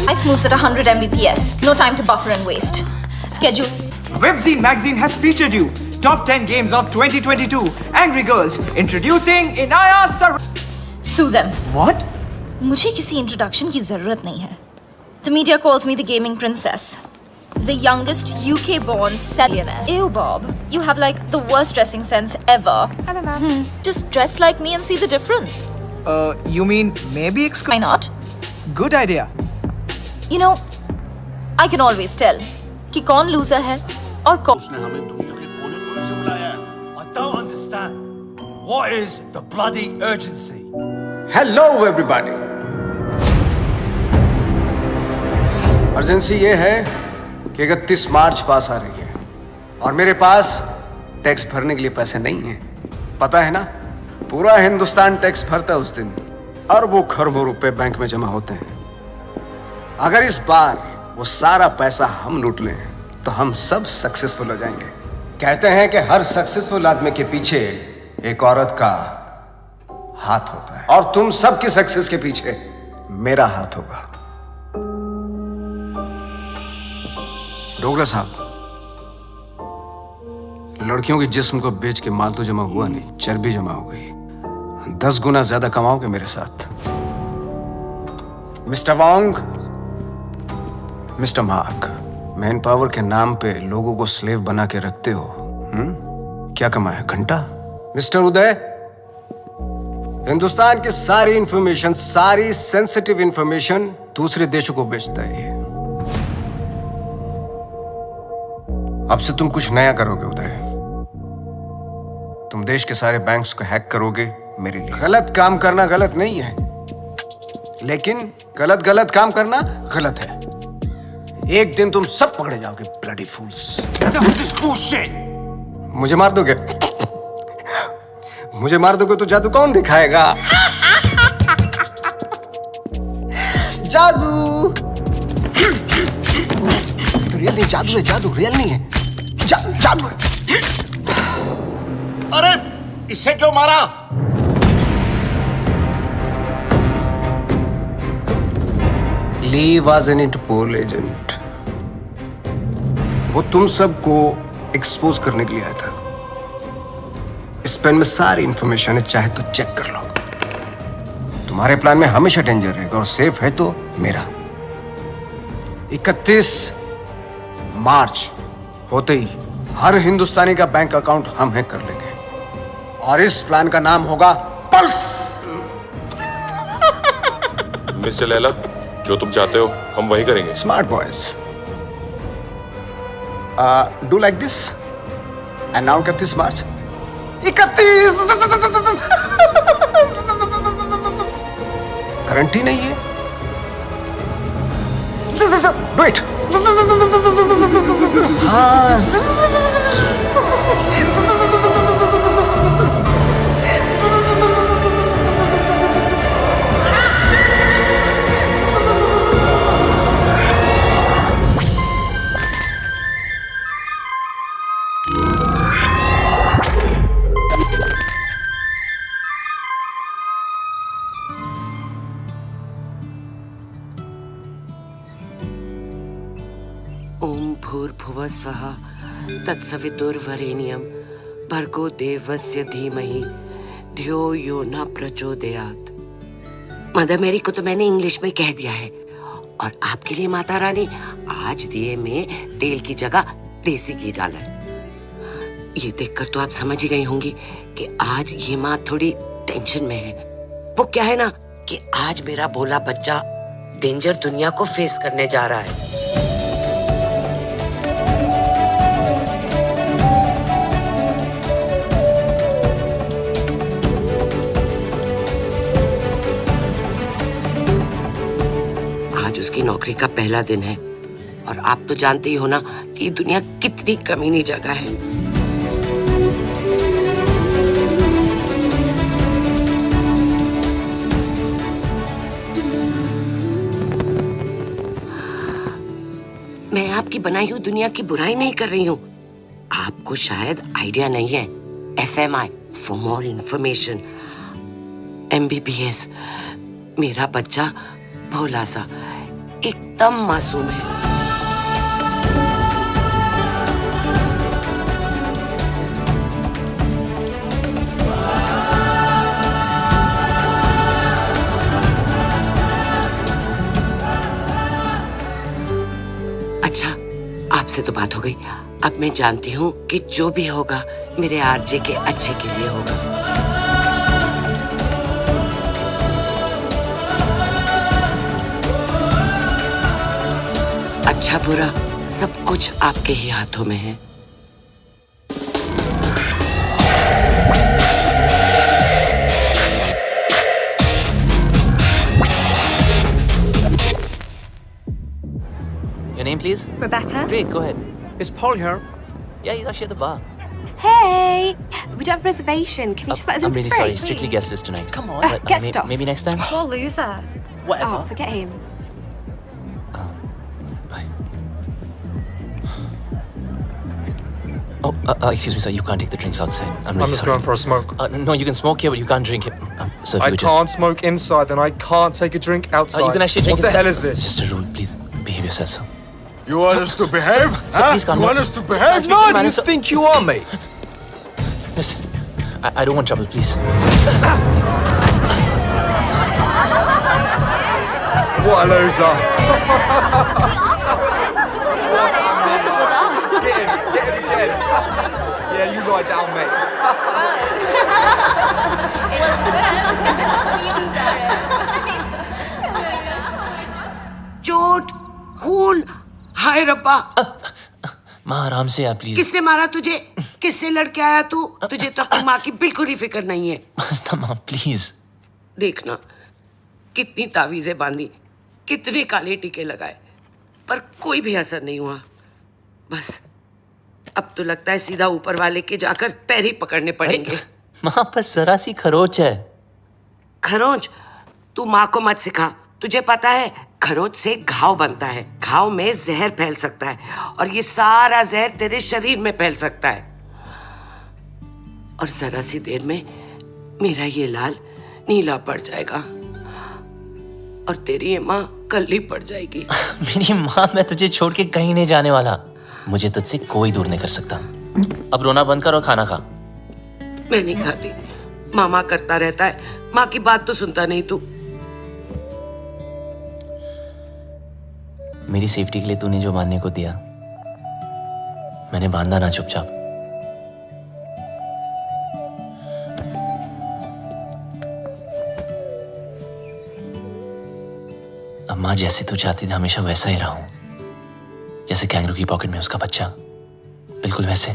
Life moves at 100 Mbps. No time to buffer and waste. Schedule. Webzine magazine has featured you. Top 10 games of 2022. Angry Girls. Introducing Inaya Sar. Sue them. What? मुझे किसी introduction की जरूरत नहीं है. The media calls me the gaming princess. The youngest UK-born billionaire. Ew, Bob. You have like the worst dressing sense ever. Hello, ma'am. Just dress like me and see the difference. You mean maybe Why not? Good idea. You know, I can always tell कि कौन loser है और कौन. उसने हमें दुनिया के कोने-कोने से बुलाया है. I don't understand. What is the bloody urgency? Hello everybody. Urgency ये है कि 31 मार्च पास आ रही है और मेरे पास टैक्स भरने के लिए पैसे नहीं हैं. पता है ना, पूरा हिंदुस्तान टैक्स भरता है उस दिन. अरबों खरबों रुपए बैंक में जमा होते हैं. अगर इस बार वो सारा पैसा हम लूट लें तो हम सब सक्सेसफुल हो जाएंगे. कहते हैं कि हर सक्सेसफुल आदमी के पीछे एक औरत का हाथ होता है और तुम सबकी सक्सेस के पीछे मेरा हाथ होगा. डोगरा साहब, लड़कियों के जिस्म को बेच के माल तो जमा हुआ नहीं, चर्बी जमा हो गई. 10 गुना ज्यादा कमाओगे मेरे साथ. Mister Wong, mister mark, man power के नाम पे लोगों को स्लेव बना के रखते हो. क्या कमाया? घंटा. मिस्टर उदय, हिंदुस्तान की सारी इंफॉर्मेशन, सारी सेंसिटिव इंफॉर्मेशन दूसरे देशों को बेचता है ये. अब से तुम कुछ नया करोगे उदय. तुम देश के सारे बैंक्स को हैक करोगे मेरे लिए. गलत काम करना गलत नहीं है, लेकिन गलत काम करना गलत है. एक दिन तुम सब पकड़े जाओगे. ब्लडी फूल्स. मुझे मार दोगे? मुझे मार दोगे तो जादू कौन दिखाएगा? जादू रियल नहीं, जादू है. जादू रियल नहीं है, जादू है. अरे इसे क्यों मारा? ली वॉज एन इंटरपोल एजेंट. वो तुम सबको एक्सपोज करने के लिए आया था. इस पेन में सारी इंफॉर्मेशन है, चाहे तो चेक कर लो. तुम्हारे प्लान में हमेशा डेंजर रहेगा और सेफ है तो मेरा. 31 मार्च होते ही हर हिंदुस्तानी का बैंक अकाउंट हम हैक कर लेंगे और इस प्लान का नाम होगा पल्स. मिस्टर लैला, जो तुम चाहते हो हम वही करेंगे. Smart boys, do like this. And now 31 March. 31 guarantee नहीं है. Do it. ओम भूर्भुवः स्वः तत्सवितुर्वरेण्यं भर्गो देवस्य धीमहि धियो यो न प्रचोदयात्. मदर मेरी को तो मैंने इंग्लिश में कह दिया है और आपके लिए माता रानी आज दिए में तेल की जगह देसी घी डाला है. ये देखकर तो आप समझ ही गई होंगी कि आज ये माँ थोड़ी टेंशन में है. वो क्या है ना कि आज मेरा भोला बच्चा डेंजर दुनिया को फेस करने जा रहा है. उसकी नौकरी का पहला दिन है और आप तो जानते ही हो ना कि दुनिया कितनी कमीनी जगह है. मैं आपकी बनाई हुई दुनिया की बुराई नहीं कर रही हूँ. आपको शायद आइडिया नहीं है. FMI, for more information. MBBS। मेरा बच्चा भोला सा एकदम मासूम है। अच्छा, आपसे तो बात हो गई। अब मैं जानती हूँ कि जो भी होगा मेरे आरजे के अच्छे के लिए होगा। अच्छा बुरा सब कुछ आपके ही हाथों में है। Your name, please? Rebecca? Great, go ahead. Is Paul here? Yeah, he's actually at the bar. Hey! We don't have a reservation. Can you just let us in I'm for really free, sorry. Strictly please? guest list tonight. Come on. get stuffed. Maybe next time. Poor loser. Whatever. Oh, forget him. Bye. Oh, excuse me, sir. You can't take the drinks outside. I'm really I'm just sorry. going for a smoke. No, you can smoke here, but you can't drink it. Sir, if I you would can't smoke inside, then I can't take a drink outside. You can actually drink What the inside. hell is this? Just a rule. Please behave yourself, sir. You want us to behave? Sir, please calm You down. want us to behave? Speak to the man, sir. think you are, mate? Listen, I don't want trouble, please. What a loser. What's up with that? Get him dead. Yeah, you lie down, mate. चोट, खून, हाय रब्बा। माँ आराम से आप please. किसने मारा तुझे? किससे लड़के आया तू? तुझे तो अपनी माँ की बिल्कुल ही फिक्र नहीं है। मस्ता माँ प्लीज। देखना कितनी तावीजें बांधी, कितने काले टीके लगाए, पर कोई भी असर नहीं हुआ। बस अब तो लगता है सीधा ऊपर वाले के जाकर पैर ही पकड़ने पड़ेंगे। माँ बस जरा सी खरोच है। खरोंच? तू माँ को मत सिखा। तुझे पता है खरोच से घाव बनता है, घाव में जहर फैल सकता है और ये सारा जहर तेरे शरीर में फैल सकता है और जरा सी देर में मेरा ये लाल नीला पड़ जाएगा और तेरी ये माँ कल्ली पड़ जाएगी। मेरी माँ, मैं तुझे छोड़ के कहीं नहीं जाने वाला। मुझे तुझसे कोई दूर नहीं कर सकता। अब रोना बंद कर और खाना खा। मैं नहीं खाती। मामा करता रहता है, माँ की बात तो सुनता नहीं तू। मेरी सेफ्टी के लिए तूने जो बांधने को दिया, मैंने बांधा ना चुपचाप। अब माँ जैसे तू चाहती थी हमेशा वैसा ही रहा हूं, जैसे कैंगरू की पॉकेट में उसका बच्चा, बिल्कुल वैसे।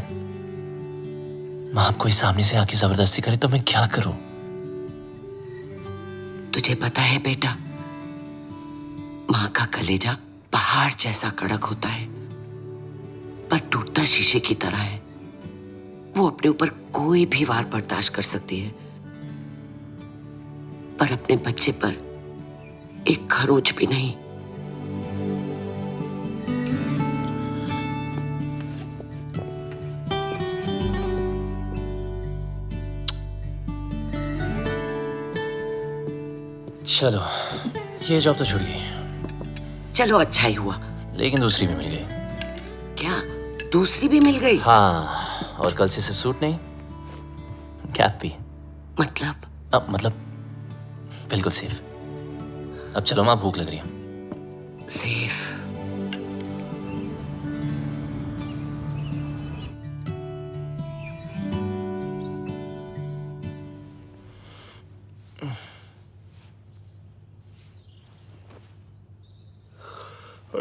माँ अब कोई सामने से आके जबरदस्ती करे तो मैं क्या करूं? तुझे पता है बेटा, माँ का कलेजा पहाड़ जैसा कड़क होता है पर टूटता शीशे की तरह है। वो अपने ऊपर कोई भी वार बर्दाश्त कर सकती है, पर अपने बच्चे पर एक खरोच भी नहीं। चलो, ये जॉब तो छूट गई, चलो अच्छा ही हुआ। लेकिन दूसरी भी मिल गई। क्या दूसरी भी मिल गई? हाँ, और कल से सिर्फ सूट नहीं, कैप भी। मतलब? मतलब बिल्कुल सेफ। अब चलो माँ, भूख लग रही है। सेफ?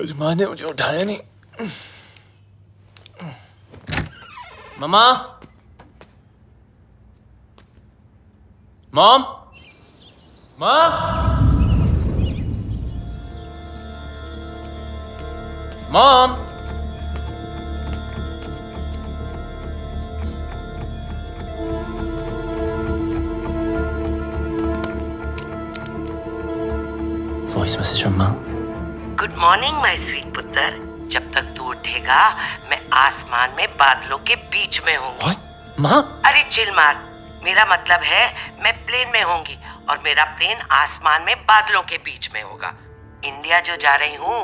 आज माँ ने मुझे उठाया नहीं। मम्मा, मॉम, माँ, मॉम। वॉइस मैसेज फ्रॉम माँ। गुड मॉर्निंग माय स्वीट पुत्र। जब तक तू उठेगा मैं आसमान में बादलों के बीच में हूँ। माँ? अरे चिल मार, मेरा मतलब है मैं प्लेन में होंगी और मेरा प्लेन आसमान में बादलों के बीच में होगा। इंडिया जो जा रही हूँ।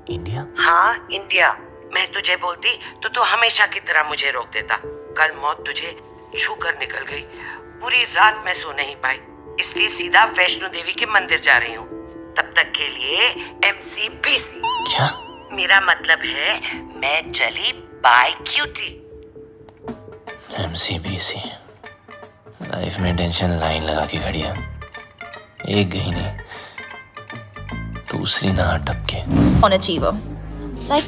इंडिया? हाँ, इंडिया। मैं तुझे बोलती तो तू हमेशा की तरह मुझे रोक देता। कल मौत तुझे छू कर निकल गई। पूरी रात मैं सो नहीं पाई, इसलिए सीधा वैष्णो देवी के मंदिर जा रही हूँ। तब तक के लिए MCBC। क्या? मेरा मतलब है मैं चली बाय क्यूटी। MCBC। लाइफ में टेंशन लाइन लगा के खड़ी है। एक गई नहीं, दूसरी ना टपके। On achiever. Like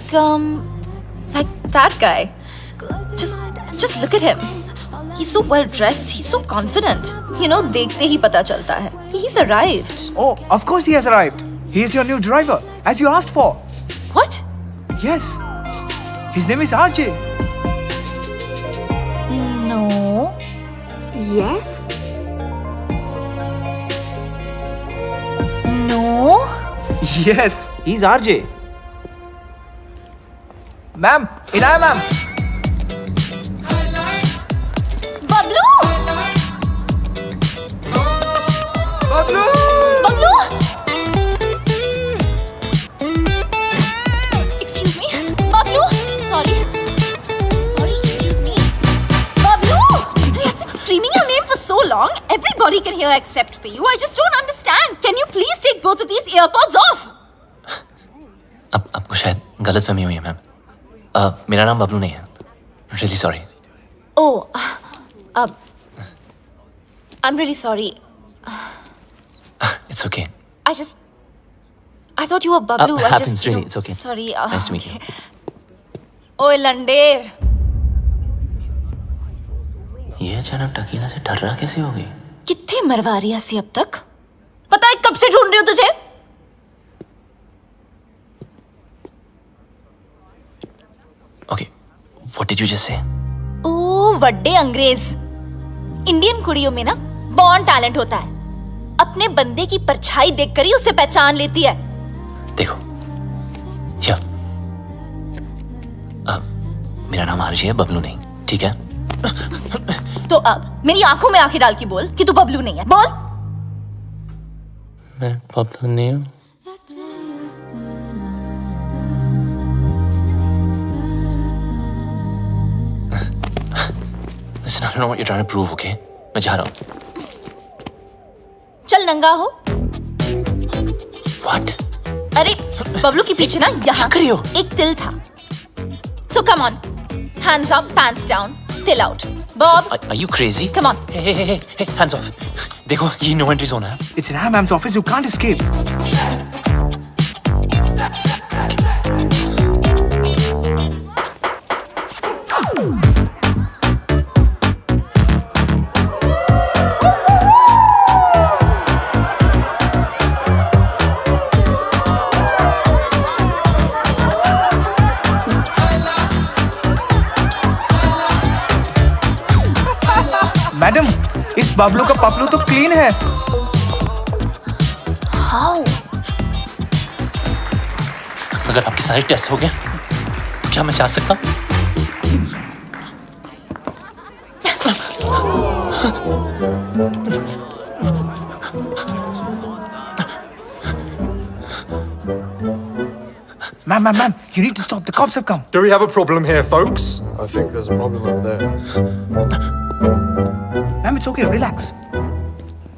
that guy. Just look at him. He's so well dressed. He's so confident. You know, देखते ही पता चलता है. He's arrived. Oh, of course he has arrived. He is your new driver, as you asked for. What? Yes. His name is RJ. No. Yes? No. Yes, he's RJ. Ma'am, Inaya ma'am. Bablu! Bablu! Bablu! Excuse me. Bablu! Sorry. Excuse me. Bablu! I've been screaming your name for so long. Everybody can hear except for you. I just don't understand. Can you please take both of these earpods off? अब आपको शायद गलतफहमी हुई है ma'am. मेरा नाम बबलू नहीं है। Really sorry. Oh, I'm really sorry. It's okay. I thought you were Bablu. Happens, really. It's okay. Sorry. Nice to meet you. ओए लंडेर, ये अचानक टकीना से ठर्रा कैसे हो गई? कितने मरवा रही है अब तक? पता है कब से ढूंढ रही हूँ तुझे? Okay, what did you just say? ओ वड्डे अंग्रेज। इंडियन कुड़ियों में ना बॉर्न टैलेंट होता है। अपने बंदे की परछाई देखकर ही उसे पहचान लेती है। देखो, मेरा नाम आरजे है, बबलू नहीं, ठीक है? तो अब मेरी आंखों में आंखें डाल के बोल कि तू बबलू नहीं है। बोल। मैं बबलू नहीं हूँ। Listen, I don't know what you're trying to prove, okay? मैं जा रहा हूँ। चल नंगा हो। What? अरे बबलू के पीछे ना यहाँ कर रही हो? एक तिल था। So come on, hands up, pants down, till out. Bob, Are you crazy? come on. Hey, hands off. देखो, ये no entry zone है। It's Inaya ma'am's office. You can't escape. Madam, इस बबलू का पपलू तो क्लीन है। How? अगर आपके सारे टेस्ट हो गए, क्या मैं जा सकता हूँ? Ma'am, you need to stop. The cops have come. Do we have a problem here, folks? I think there's a problem over there. Ma'am, it's okay. Relax.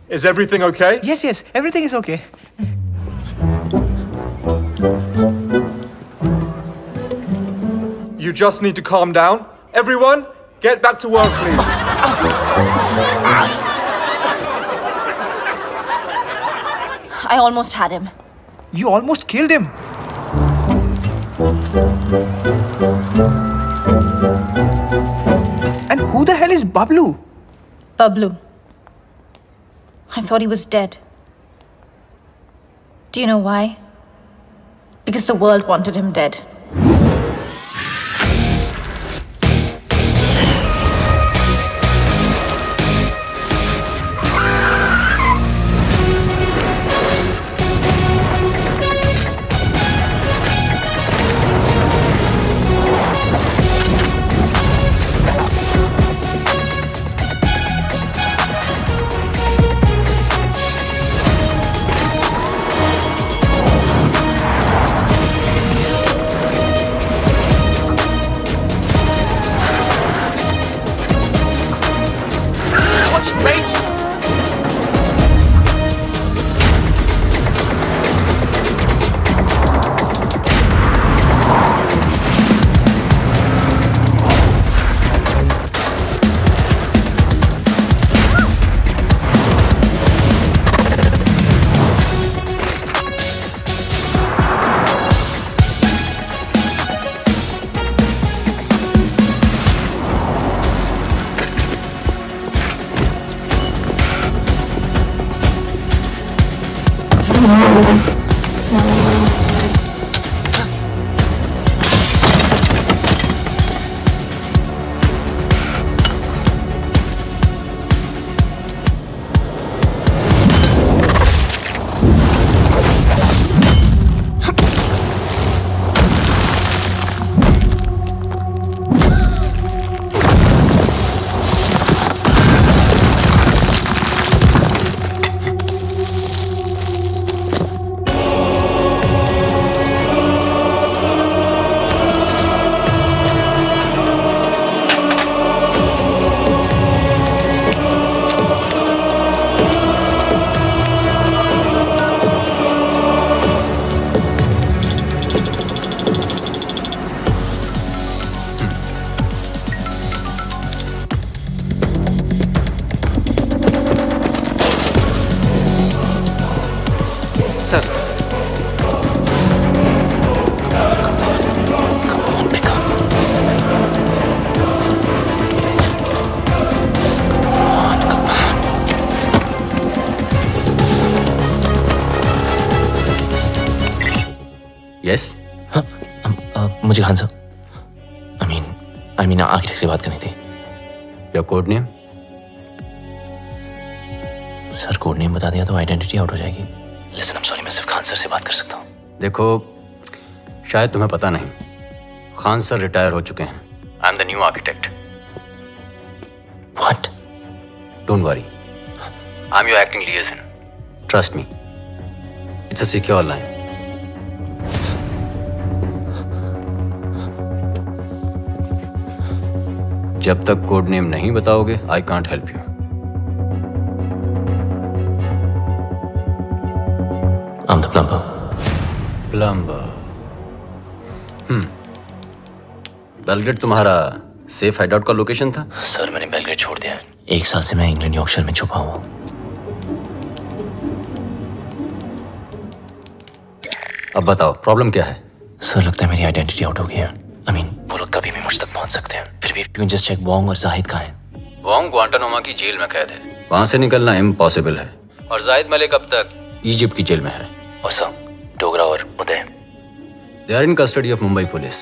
Is everything okay? Yes. Everything is okay. You just need to calm down. Everyone, get back to work, please. I almost had him. You almost killed him. And who the hell is Bablu? Bablu. I thought he was dead. Do you know why? Because the world wanted him dead. Sir yes हाँ मुझे खान साहब I mean architect से बात करनी थी। Your code name? Sir code name बता दिया तो आइडेंटिटी आउट हो जाएगी। लिसन आई एम सॉरी, मैं सिर्फ खान सर से बात कर सकता हूँ। देखो, शायद तुम्हें पता नहीं, खान सर रिटायर हो चुके हैं। I am the new architect. What? Don't worry, I am your acting लिएजन। Trust me, it's a secure line. जब तक कोड नेम नहीं बताओगे, I can't help you. I'm the plumber. Plumber. Belgrade तुम्हारा safe hideout का location था? Sir मैंने Belgrade छोड़ दिया है। 1 साल से मैं इंग्लैंड यॉर्कशायर में छुपा हुआ हूँ। अब बताओ प्रॉब्लम क्या है? सर लगता है मेरी आइडेंटिटी आउट हो गई है। आई मीन वो लोग कभी भी मुझ तक पहुंच सकते हैं। फिर भी क्यों जस्ट चेक वोंग और जाहिद कहाँ हैं? वोंग ग्वांटानामो की जेल में कैद है, वहां से निकलना इम्पॉसिबल है। और जाहिद मलिक अब तक इजिप्ट की जेल में है। और सर डोगरा और Uday, they are in custody of Mumbai police.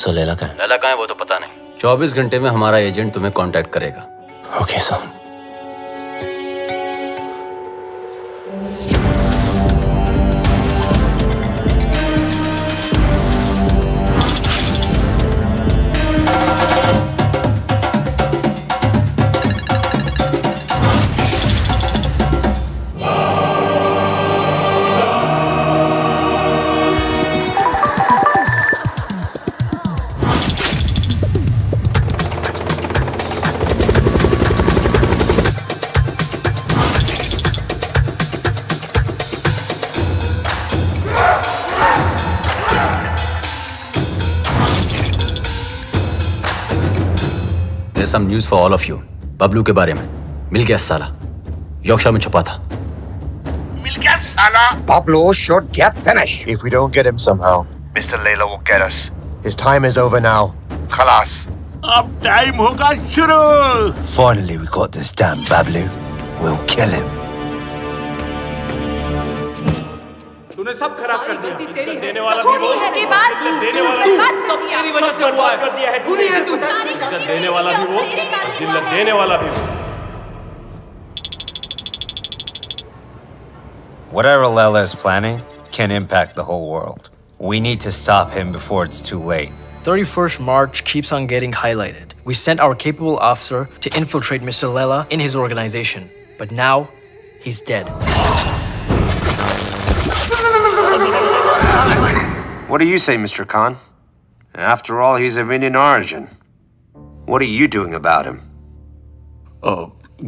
Sir Laila कहाँ है? लैला कहाँ है वो तो पता नहीं। 24 घंटे में हमारा एजेंट तुम्हें कांटेक्ट करेगा। Okay sir. There's some news for all of you. Bablu के बारे में। मिल गया साला, यॉर्कशायर में छुपा था। मिल गया साला। Pablo should get finished. If we don't get him somehow, Mr. Layla will get us. His time is over now. Khalas. अब टाइम होगा शुरू। Finally we got this damn Bablu. We'll kill him. तूने सब खराब कर दिया। देने वाला भी वो है के बाद देने वाला भी सब तेरी वजह से हुआ कर दिया है। तूने है तू देने वाला भी वो जिल्लत देने वाला भी वो। Whatever Layla is planning can impact the whole world. We need to stop him before it's too late. 31st March keeps on getting highlighted. We sent our capable officer to infiltrate Mr. Layla in his organization, but now he's dead. What do you say, Mr. Khan? After all, he's of Indian origin. What are you doing about him?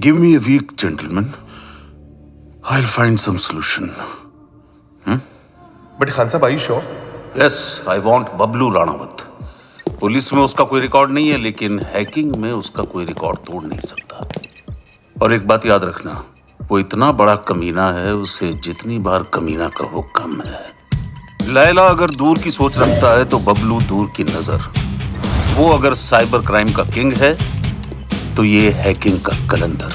Give me a week, gentlemen. I'll find some solution. But Khan Sahab, are you sure? Yes, I want Bablu Ranawat. Police में उसका कोई record नहीं है, लेकिन hacking में उसका कोई record तोड़ नहीं सकता। और एक बात याद रखना, वो इतना बड़ा कमीना है, उसे जितनी बार कमीना कहो कम है। लैला अगर दूर की सोच रखता है तो बबलू दूर की नजर। वो अगर साइबर क्राइम का किंग है तो ये हैकिंग का कलंदर।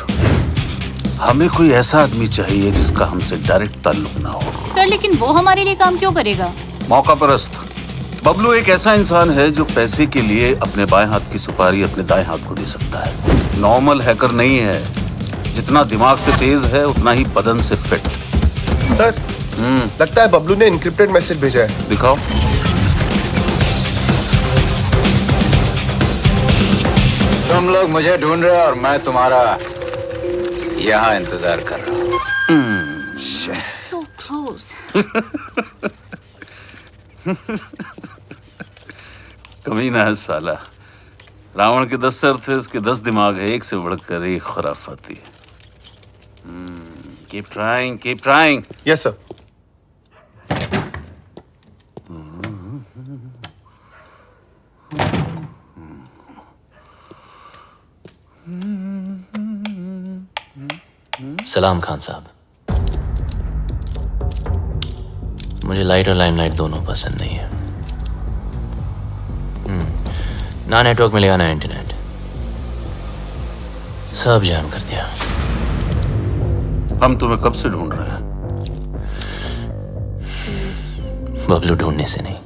हमें कोई ऐसा आदमी चाहिए जिसका हमसे डायरेक्ट ताल्लुक ना हो। सर लेकिन वो हमारे लिए काम क्यों करेगा? मौका परस्त। बबलू एक ऐसा इंसान है जो पैसे के लिए अपने बाएं हाथ की सुपारी अपने दाएं हाथ को दे सकता है। नॉर्मल हैकर नहीं है, जितना दिमाग से तेज है उतना ही बदन से फिट। सर लगता है बबलू ने इनक्रिप्टेड मैसेज भेजा है। दिखाओ। तुम लोग मुझे ढूंढ रहे हो और मैं तुम्हारा यहाँ इंतजार कर रहा हूँ। So close. कमीना है साला। रावण के 10 सर थे, उसके 10 दिमाग है, एक से बढ़कर एक खुराफाती। Keep trying, keep trying. Yes, sir. सलाम खान साहब। मुझे लाइट और लाइमलाइट दोनों पसंद नहीं है। ना नेटवर्क मिलेगा ना इंटरनेट, सब जाम कर दिया। हम तुम्हें कब से ढूंढ रहे हैं? बबलू ढूंढने से नहीं,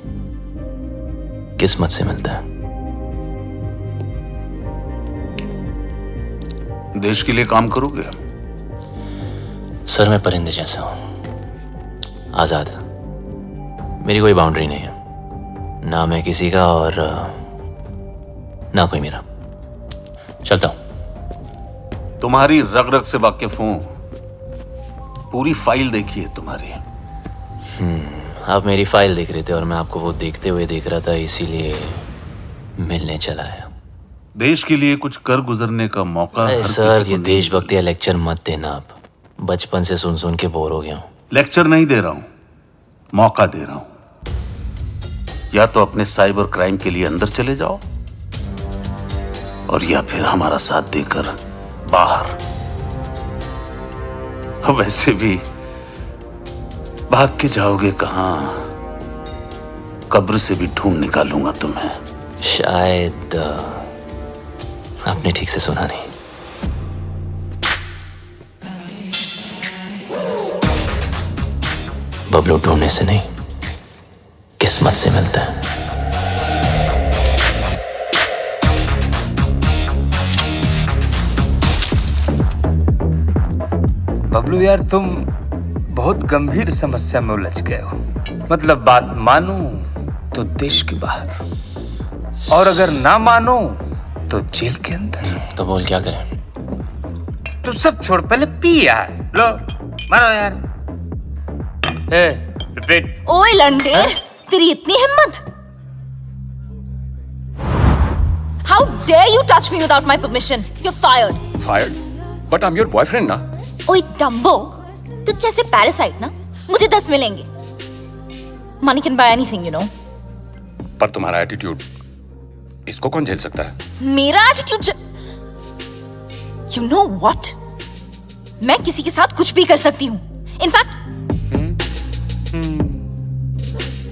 किस्मत से मिलता है। देश के लिए काम करोगे? सर मैं परिंदे जैसा हूं, आजाद। मेरी कोई बाउंड्री नहीं है, ना मैं किसी का और ना कोई मेरा। चलता हूं। तुम्हारी रग रग से वाकिफ हूं, पूरी फाइल देखी है तुम्हारी। आप मेरी फाइल देख रहे थे और मैं आपको वो देखते हुए देख रहा था, इसीलिए मिलने चला आया। देश के लिए कुछ कर गुजरने का मौका हर सर किसी को ये नहीं देशभक्ति या लेक्चर मत देना। आप बचपन से सुन सुन के बोर हो गया हूं। लेक्चर नहीं दे रहा हूं, मौका दे रहा हूं। या तो अपने साइबर क्राइम के लिए अंदर चले जाओ और या फिर हमारा साथ देकर बाहर। अब वैसे भी भाग के जाओगे कहां? कब्र से भी ढूंढ निकालूंगा तुम्हें। शायद आपने ठीक से सुना नहीं। बबलू ढूंढने से नहीं, किस्मत से मिलता है। बबलू यार तुम बहुत गंभीर समस्या में उलझ गए हो। मतलब बात मानो तो देश के बाहर, और अगर ना मानो तो जेल के अंदर। तो बोल क्या करें? तू सब छोड़, पहले पी यार। लो मारो यार। रिपीट। ओए लंडे, तेरी इतनी हिम्मत? How dare you touch me without my permission? You're fired. Fired? But I'm your boyfriend ना? ओए डम्बो, तुझ जैसे पैरासाइट ना मुझे 10 मिलेंगे। Money can buy anything, you know. पर तुम्हारा एटीट्यूड, इसको कौन झेल सकता है? मेरा एटीट्यूड? You know what? मैं किसी के साथ कुछ भी कर सकती हूँ।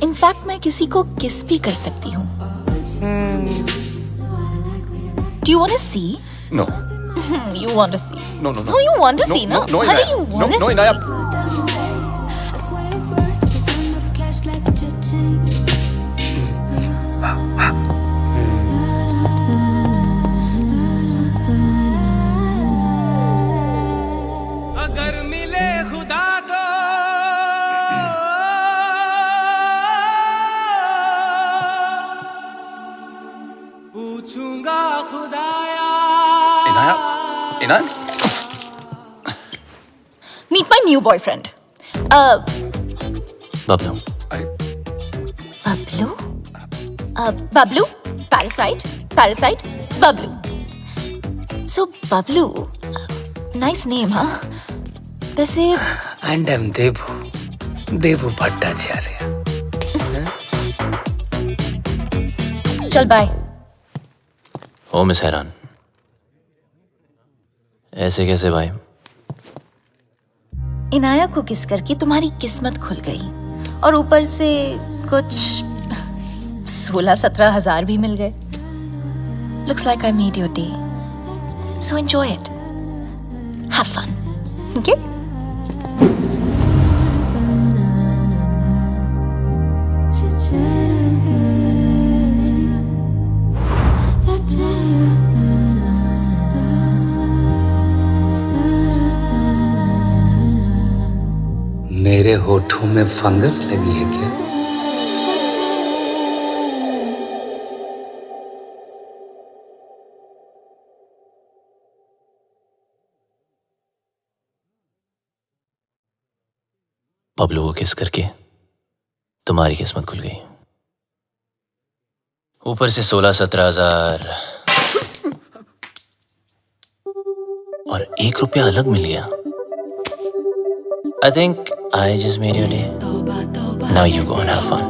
इनफैक्ट मैं किसी को किस भी कर सकती हूँ। Do you want to see? No. You want to see? No, no, no. No, you want to see, no? No, Honey, Inaya. you want to No, see? Inaya. अगर मिले खुदा तो पूछूंगा खुदाया। Inaya? Meet my new boyfriend. Bablu. Bablu? Bablu? Parasite? Bablu. So, Bablu. Nice name, huh? वैसे And I'm देवू भट्टाचार्य। चल bye. ओ miss हैरान, ऐसे कैसे भाई? इनाया को किस करके तुम्हारी किस्मत खुल गई, और ऊपर से कुछ 16-17 हजार भी मिल गए। Looks like I made your day. So enjoy it. Have fun. ठीक है? मेरे होठों में फंगस लगी है क्या? बबलू को किस करके तुम्हारी किस्मत खुल गई। ऊपर से 16-17 हजार और 1 रुपया अलग मिल गया। I think I just made your day. Now you go and have fun.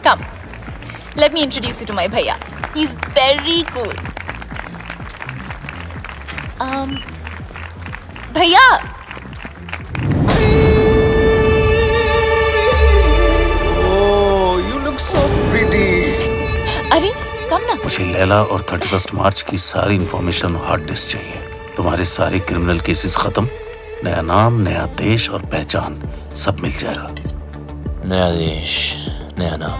Come, let me introduce you to my bhaiya. He's very cool. Bhaiya. Oh, you look so pretty. अरे कम ना। मुझे लैला और 31 मार्च की सारी इंफॉर्मेशन हार्ड डिस्क चाहिए। तुम्हारे सारे criminal cases खत्म, नया नाम, नया देश और पहचान सब मिल जाएगा। नया देश, नया नाम,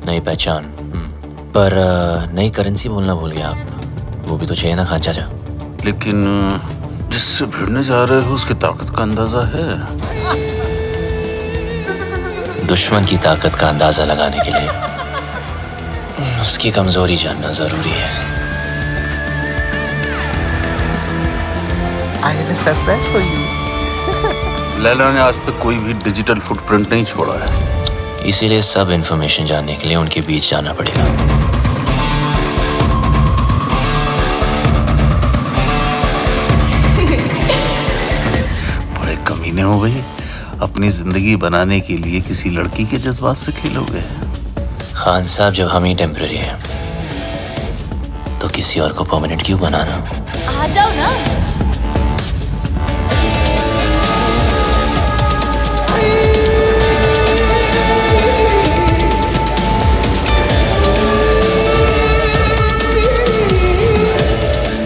नई पहचान, पर नई करेंसी बोलना भूल गया आप। वो भी तो चाहिए ना खान चाचा। लेकिन जिससे भिड़ने जा रहे हो उसकी ताकत का अंदाजा है? दुश्मन की ताकत का अंदाजा लगाने के लिए उसकी कमजोरी जानना जरूरी है। I have a surprise for you. Laila ने आज तक कोई भी डिजिटल फुटप्रिंट नहीं छोड़ा है। इसीलिए सब इंफॉर्मेशन जानने के लिए उनके बीच जाना पड़ेगा। बड़े कमीने हो गई, अपनी जिंदगी बनाने के लिए किसी लड़की के जज्बात से खेलोगे। खान साहब, जब हम ही टेम्पररी हैं तो किसी और को परमानेंट क्यों बनाना? आ जाओ ना।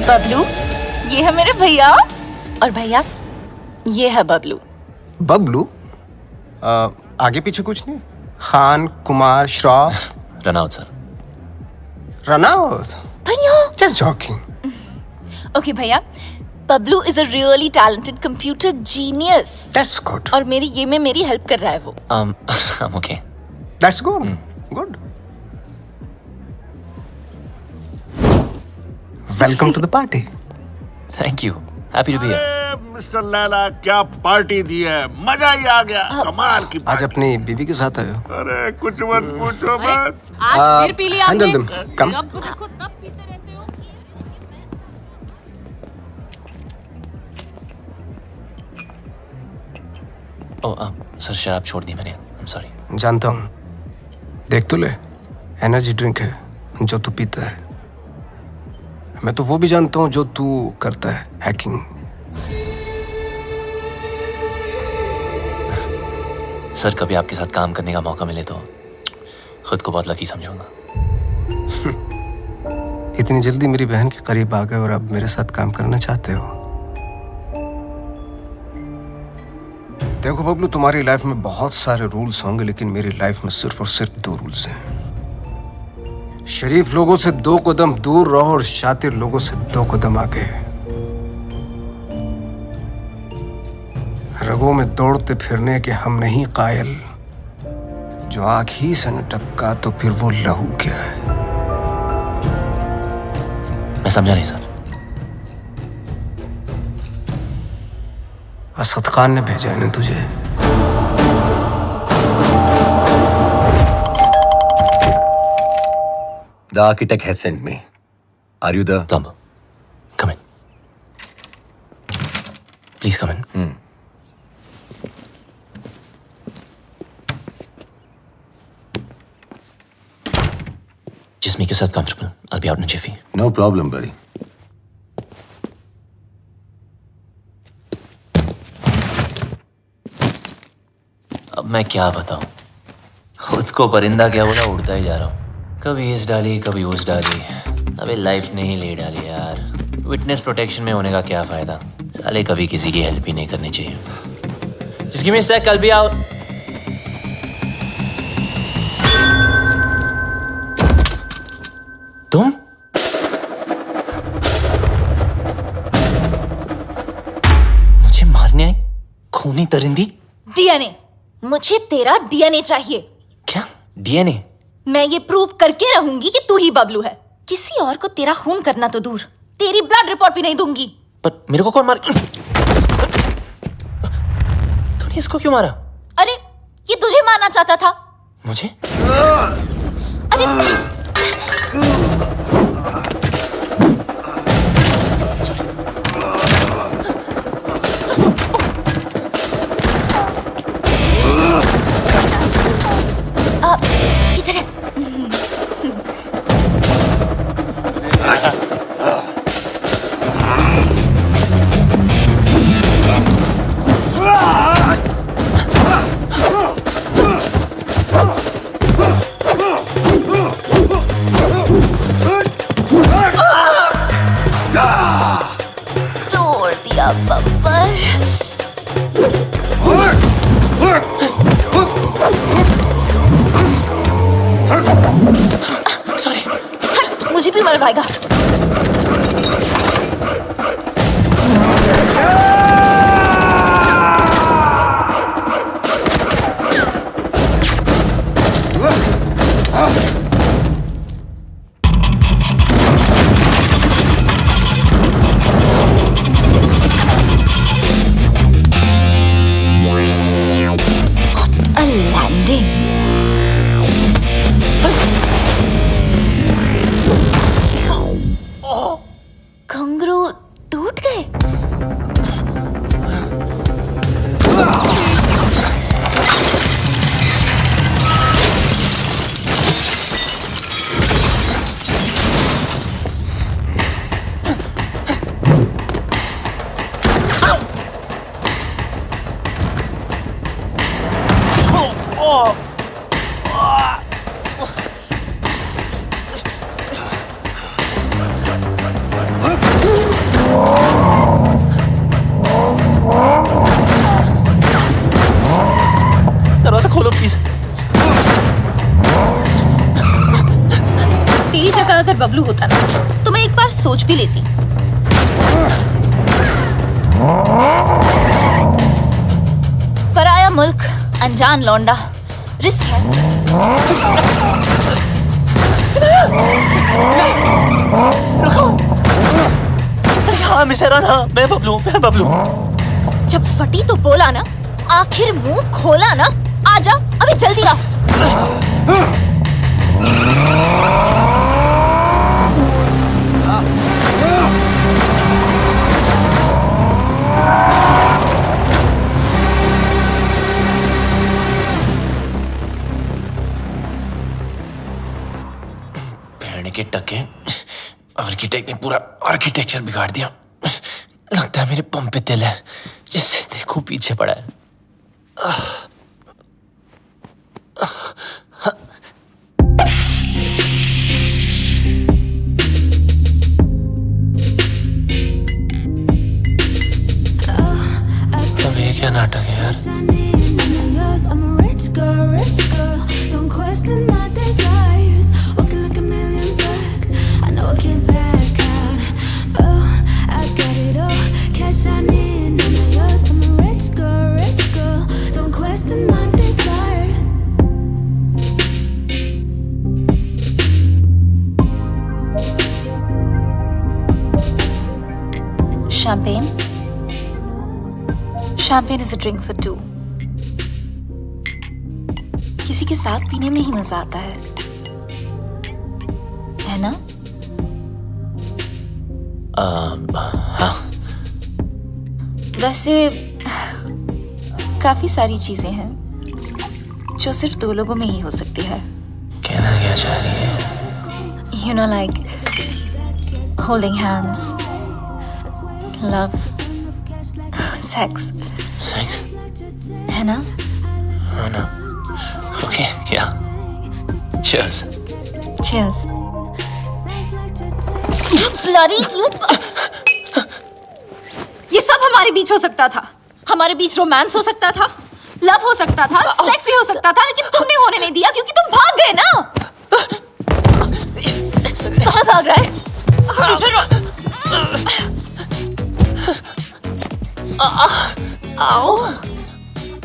बबलू, ये है मेरे भैया, और भैया ये है बबलू। बबलू? आगे पीछे कुछ नहीं? Khan, Kumar, Shroff? Run out sir. Run out? भैया Just joking. ओके भैया, Bablu is a really talented computer genius. That's good. और मेरी ये में मेरी हेल्प कर रहा है वो। I'm okay. That's good. Good. Welcome to the party. Thank you. Happy to be here. Mister Laila, क्या पार्टी दी है, मजा ही आ गया। कमाल की आज अपनी बीवी के साथ आए हो? अरे कुछ मत पूछो मत। आज फिर पी लिया Handle them. Come. जब देखो तब पीते रहते हो। सर शराब छोड़ दी मैंने। I'm sorry. जानता हूँ, देख तो ले, एनर्जी ड्रिंक है जो तू पीता है। मैं तो वो भी जानता हूँ जो तू करता है, हैकिंग। सर कभी आपके साथ काम करने का मौका मिले तो खुद को बहुत लकी समझूंगा। इतनी जल्दी मेरी बहन के करीब आ गए और अब मेरे साथ काम करना चाहते हो? देखो बबलू, तुम्हारी लाइफ में बहुत सारे रूल्स होंगे, लेकिन मेरी लाइफ में सिर्फ और सिर्फ 2 रूल्स हैं। शरीफ लोगों से 2 कदम दूर रहो और शातिर लोगों से 2 कदम आगे। रगों में दौड़ते फिरने के हम नहीं कायल, जो आंख ही से न टपका तो फिर वो लहू क्या है? मैं समझा नहीं सर। असद खान ने भेजा है ना तुझे? The architect has sent me. Are you the plumber? Come in. Please come in. Just make yourself comfortable. I'll be out in a jiffy. No problem, buddy. अब मैं क्या बताऊं? खुद को परिंदा क्या बोला, उड़ता ही जा रहा हूं। कभी इस डाली, कभी उस डाली। अबे लाइफ ने ही ले डाली यार। विटनेस प्रोटेक्शन में होने का क्या फायदा? साले कभी किसी की हेल्प ही नहीं करनी चाहिए। जिसकी मैं से कल भी आओ। तुम? मुझे मारने आई? खूनी परिंदी? डीएनए, मुझे तेरा डीएनए चाहिए। क्या डीएनए? मैं ये प्रूव करके रहूंगी कि तू ही बबलू है। किसी और को तेरा खून करना तो दूर, तेरी ब्लड रिपोर्ट भी नहीं दूंगी। पर मेरे को कौन मार? तूने इसको क्यों मारा? अरे ये तुझे मारना चाहता था। मुझे? अरे इधर है। तोड़ दिया बम्पर। सॉरी, मुझे भी मर पाएगा। घुंघरू टूट गए। दरवाजा खोलो प्लीज। तेरी जगह अगर बबलू होता ना तो मैं एक बार सोच भी लेती। पराया मुल्क, अनजान लौंडा, रिस्क है। रुको। अरे हाँ मिसेरान, हाँ मैं बबलू। जब फटी तो बोला ना, आखिर मुंह खोला ना। आजा अभी जल्दी आ। भेड़ के टके, आर्किटेक्ट ने पूरा आर्किटेक्चर बिगाड़ दिया। लगता है मेरे पंप पे तिल है, जिससे देखो पीछे पड़ा है। अब ये क्या नाटक है यार? Champagne? Champagne is a drink for two. किसी के साथ पीने में ही मजा आता है ना? हाँ। वैसे काफी सारी चीजें हैं जो सिर्फ दो लोगों में ही हो सकती है। कहना क्या चाह रही है? You know, like holding hands, love, sex. Sex? है ना? हाँ ना। Okay, yeah. Cheers. Cheers. Bloody you. हमारे बीच हो सकता था, हमारे बीच रोमांस हो सकता था, लव हो सकता था, सेक्स भी हो सकता था, लेकिन तुमने होने नहीं दिया क्योंकि तुम भाग गए ना। कहाँ भाग रहा है? इधर आओ।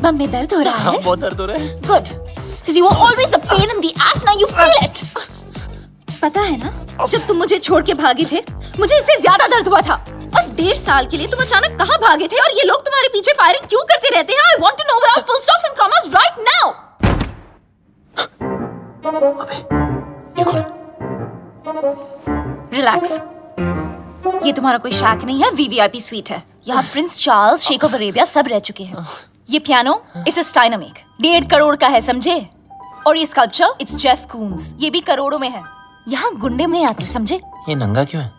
बम में दर्द हो रहा है? बहुत दर्द हो रहा है। Good, because you were always a pain in the ass. Now you feel it. पता है ना, जब तुम मुझे छोड़ के भागे थे, मुझे इससे ज्यादा दर्द हुआ था। और 1.5 साल के लिए तुम अचानक कहाँ भागे थे और ये लोग तुम्हारे पीछे फायरिंग क्यों करते रहते हैं? I want to know without full stops and commas right now. ये कौन है? Relax. ये तुम्हारा कोई शैक नहीं है, VVIP स्वीट है। यहाँ prince Charles, sheikh of Arabia सब रह चुके हैं। ये piano it's a Steinway, 1.5 crore का है, समझे? और ये स्कल्पचर इट्स जेफ कून्स, ये भी करोड़ों में है। यहाँ गुंडे में आते, समझे? ये नंगा क्यों है?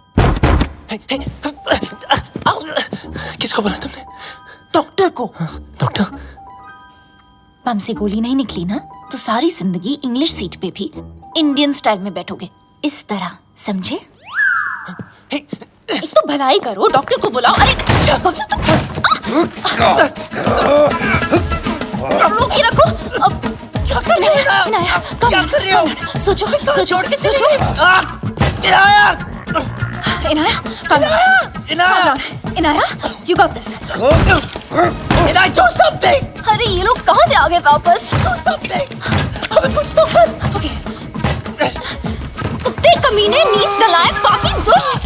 किसको बोला तुमने? डॉक्टर को। डॉक्टर? बम से गोली नहीं निकली ना, तो सारी जिंदगी इंग्लिश सीट पे भी इंडियन स्टाइल में बैठोगे, इस तरह, समझे? एक तो भलाई करो, डॉक्टर को बुलाओ। अरे बबलू तुम रोक के रखो। अब इनाया, क्या कर रहे हो? सोचो सोचो सोचो। Inaya, you got this. Inaya, do something! अरे ये लोग कहाँ से आ गए वापस? Do something! हमें कुछ तो कर। Okay. कुत्ते कमीने, नीच नालायक, पापी, दुष्ट।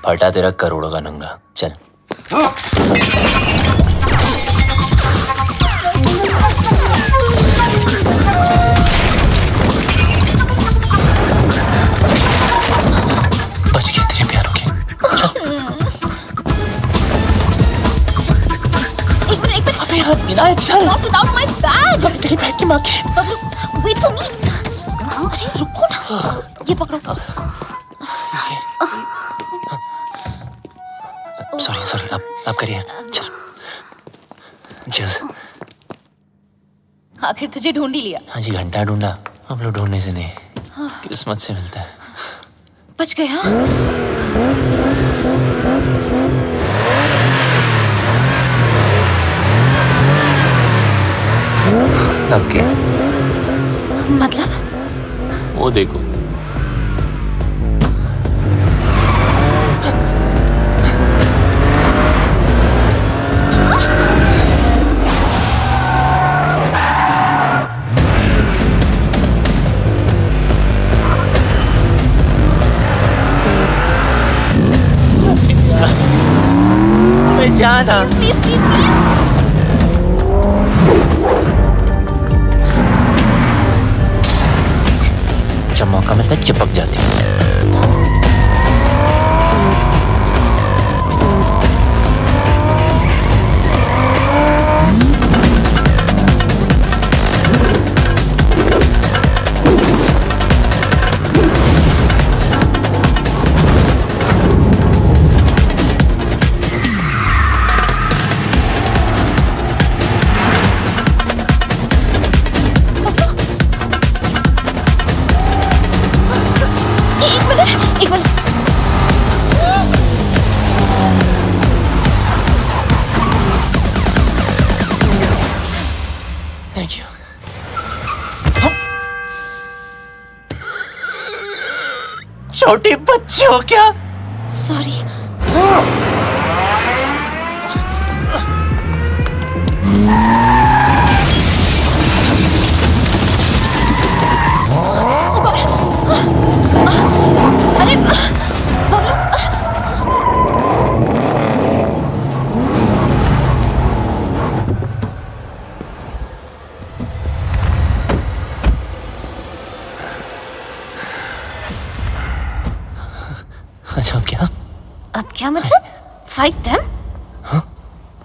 फटा तेरा करोड़ों का नंगा, चल। बच गए तेरे प्यारों के, चल। एक मिनट। अबे यार, इनाया चल। Not without my bag. अबे तेरी बैग की माँ की। Bablu, wait for me. अरे रुको ना, ये पकड़ो। सॉरी, आप करिए, चल। Cheers। आखिर तुझे ढूंढ ही लिया। हाँ जी, घंटा ढूंढा, अब लोग ढूंढने से नहीं, किस्मत से मिलता है। बच गया। लग गया। मतलब? वो देखो। जाना। Please please please. जब मौका मिलता है चिपक जाती है। एक मिनट। Thank you. छोटे बच्चे हो क्या? सॉरी। अरे बबलू, अच्छा अब क्या मतलब? Fight them? हाँ,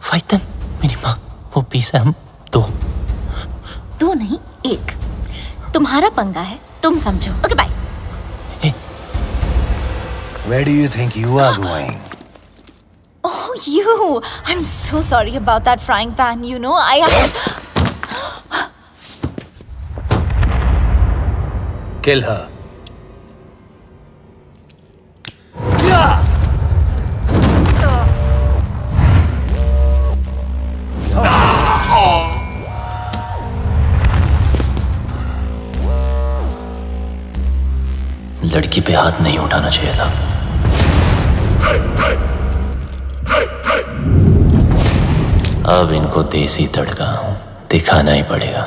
फाइट देम? मेरी माँ, वो 20 है, हम 2 नहीं, 1। तुम्हारा पंगा है तुम समझो. Okay, bye. Where do you think you are going? Oh, you. I'm so sorry about that frying pan. You know, Kill her. लड़की पे हाथ नहीं उठाना चाहिए था. अब इनको देसी तड़का दिखाना ही पड़ेगा.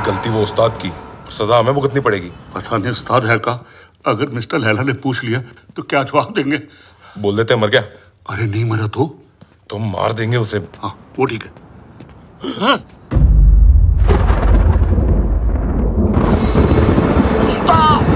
गलती वो उस्ताद की, सजा हमें भुगतनी पड़ेगी. पता नहीं उस्ताद है का, अगर मिस्टर लैला ने पूछ लिया तो क्या जवाब देंगे? बोल देते मर गया. अरे नहीं मरा तो मार देंगे उसे. हाँ वो ठीक है. हाँ? उस्ताद!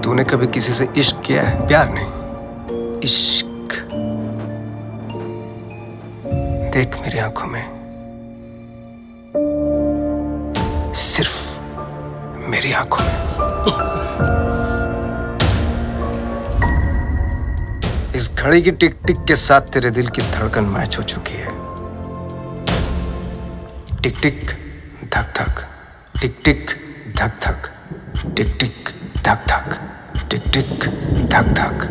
तूने कभी किसी से इश्क किया है? प्यार नहीं, इश्क. देख मेरी आंखों में, सिर्फ मेरी आंखों में. इस घड़ी की टिक टिक के साथ तेरे दिल की धड़कन मैच हो चुकी है. टिक टिक धक धक, टिक टिक धक धक, टिक टिक धक धक, टिक टिक धक धक.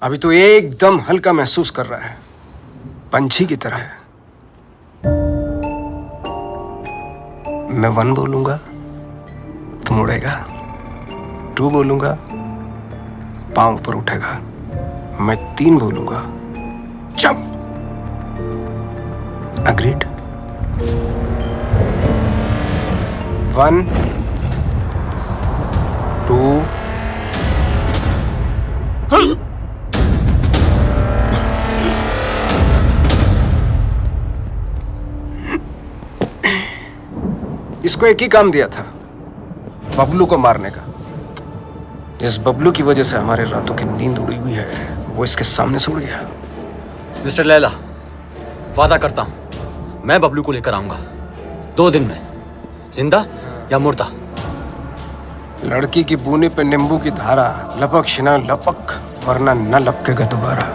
अभी तो एकदम हल्का महसूस कर रहा है, पंछी की तरह है. मैं 1 बोलूंगा तुम उड़ेगा, 2 बोलूंगा पांव ऊपर उठेगा, मैं 3 बोलूंगा जंप. Agreed. 1, 2. इसको एक ही काम दिया था, बबलू को मारने का। जिस बबलू की वजह से हमारे रातों की नींद उड़ी हुई है, वो इसके सामने से उड़ गया। मिस्टर लैला, वादा करता हूं मैं बबलू को लेकर आऊंगा 2 दिन में, जिंदा या मुर्दा। लड़की की बूनी पे नींबू की धारा, लपक शिना लपक, वरना न लपकेगा दोबारा।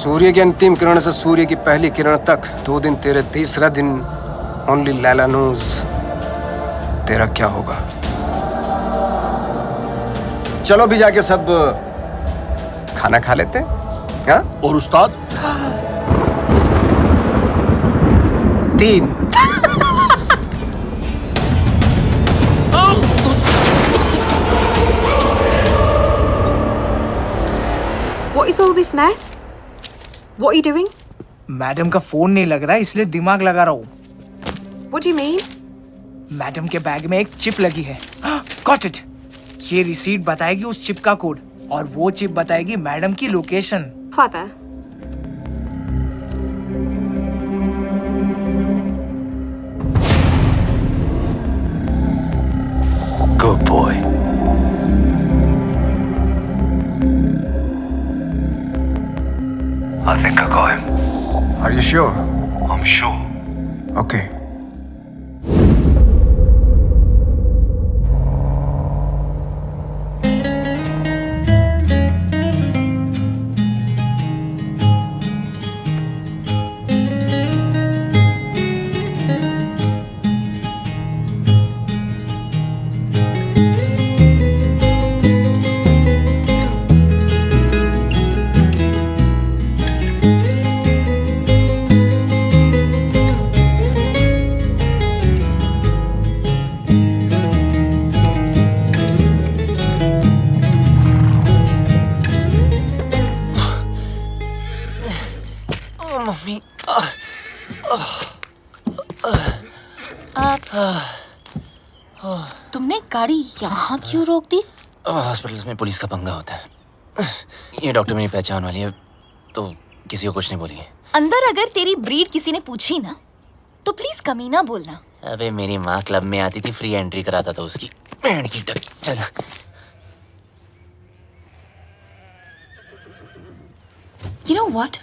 सूर्य की अंतिम किरण से सूर्य की पहली किरण तक 2 दिन तेरे, तीसरा दिन ओनली लैला नोज तेरा क्या होगा। चलो भी जाके सब खाना खा लेते हैं। हाँ? और उस्ताद 3। What is all this mess? What are you doing? Madam का फोन नहीं लग रहा है, इसलिए दिमाग लगा रहा हूँ। What do you mean? Madam के बैग में एक चिप लगी है। Got it. ये रिसीट बताएगी उस चिप का कोड और वो चिप बताएगी मैडम की location. Clever. Good boy. I think I got him. Are you sure? I'm sure. Okay. Mummy तुमने गाड़ी यहाँ क्यों रोक दी? हॉस्पिटल्स में पुलिस का पंगा होता है। ये डॉक्टर मेरी पहचान वाली है, तो किसी को कुछ नहीं बोलिए। अंदर अगर तेरी ब्रीड किसी ने पूछी ना, तो प्लीज कमी ना बोलना। अबे मेरी माँ क्लब में आती थी, फ्री एंट्री कराता था उसकी। बैंड की टक। चल You know what?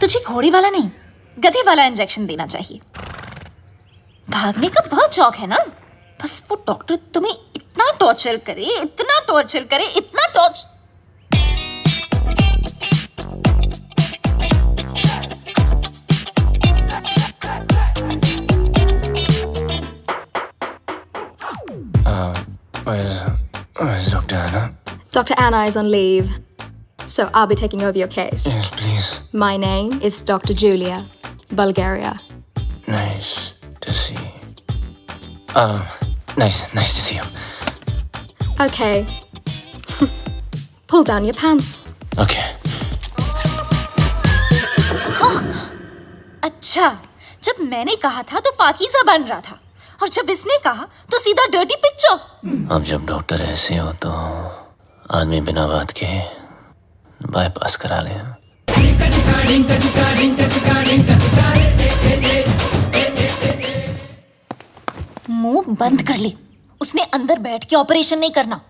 तुझे घोड़े वाला नहीं, गधे वाला इंजेक्शन देना चाहिए। भागने का बहुत शौक है ना? बस वो डॉक्टर तुम्हें इतना टॉर्चर करे, इतना टॉर्चर करे, इतना torture. Where's Dr. Anna? Dr. Anna is on leave, so I'll be taking over your case. Yes, please. My name is Dr. Julia, Bulgaria. Nice to see you. Nice to see you. Okay. Pull down your pants. Okay. हाँ, अच्छा, जब मैंने कहा था तो पाकीज़ा बन रहा था, और जब इसने कहा तो सीधा डर्टी पिक्चर। अब जब डॉक्टर ऐसे हो तो आदमी बिना बात के बाईपास करा ले। मुंह बंद कर ले, उसने अंदर बैठ के ऑपरेशन नहीं करना।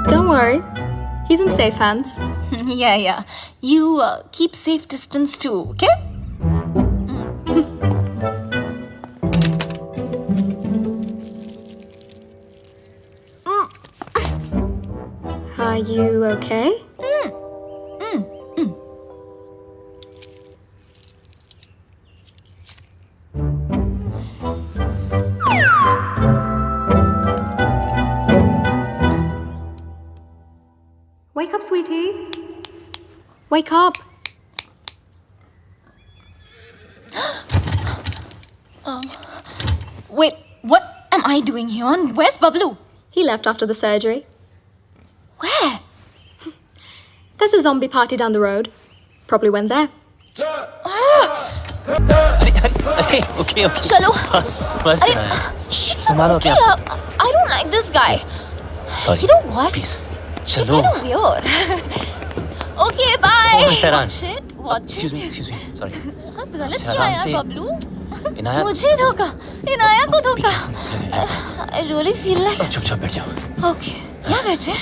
Don't worry, he's in safe hands. Yeah. You keep safe distance too, okay? Are you okay? Wake up, sweetie. Wake up. Wait, what am I doing here? And where's Bablu? He left after the surgery. Where? There's a zombie party down the road. Probably went there. Okay. चलो. बस अरे, संभालो okay, क्या? I don't like this guy. Sorry. You know what? Please. He's चलो. kind of weird. Okay, bye. Oh, Miss Iran. Watch Excuse it. me. Sorry. बहुत गलत अच्छा, किया आराम यार से। बबलू. इनाया मुझे धोखा. इनाया को धोखा. I really feel like. चुपचाप बैठ जाओ. Okay. यहाँ बैठ रहे.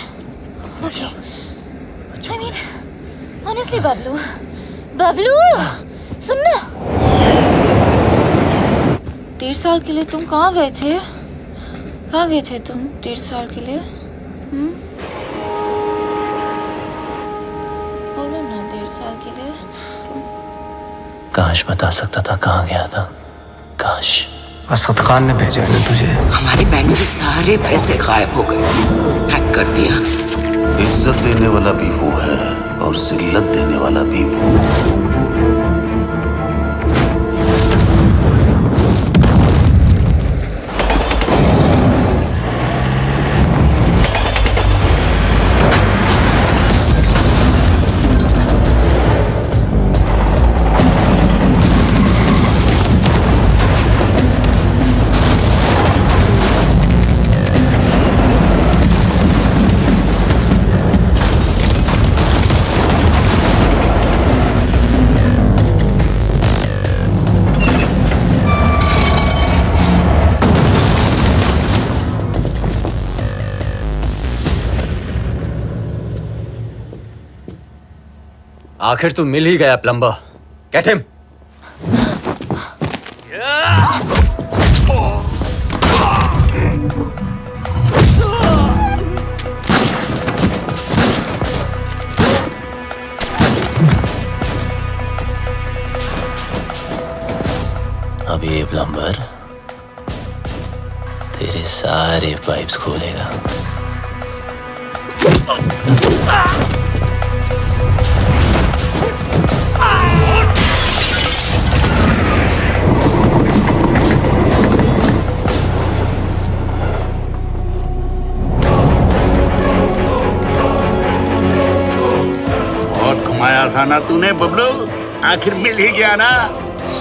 Okay. I mean, honestly, Bablu. Bablu, सुनना. 1.5 साल के लिए तुम कहाँ गए थे? कहाँ गए थे तुम 1.5 साल के लिए? बोलो ना 1.5 साल के लिए तुम. काश बता सकता था कहाँ गया था. काश. असद खान ने भेजा है ना तुझे. हमारे बैंक से सारे पैसे गायब हो गए. हैक कर दिया. इज्जत देने वाला भी वो है और जिल्लत देने वाला भी वो. आखिर तू मिल ही गया प्लम्बर. Get him. अब ये प्लम्बर तेरे सारे पाइप्स खोलेगा. बहुत घुमाया था ना तूने बबलू. आखिर मिल ही गया ना.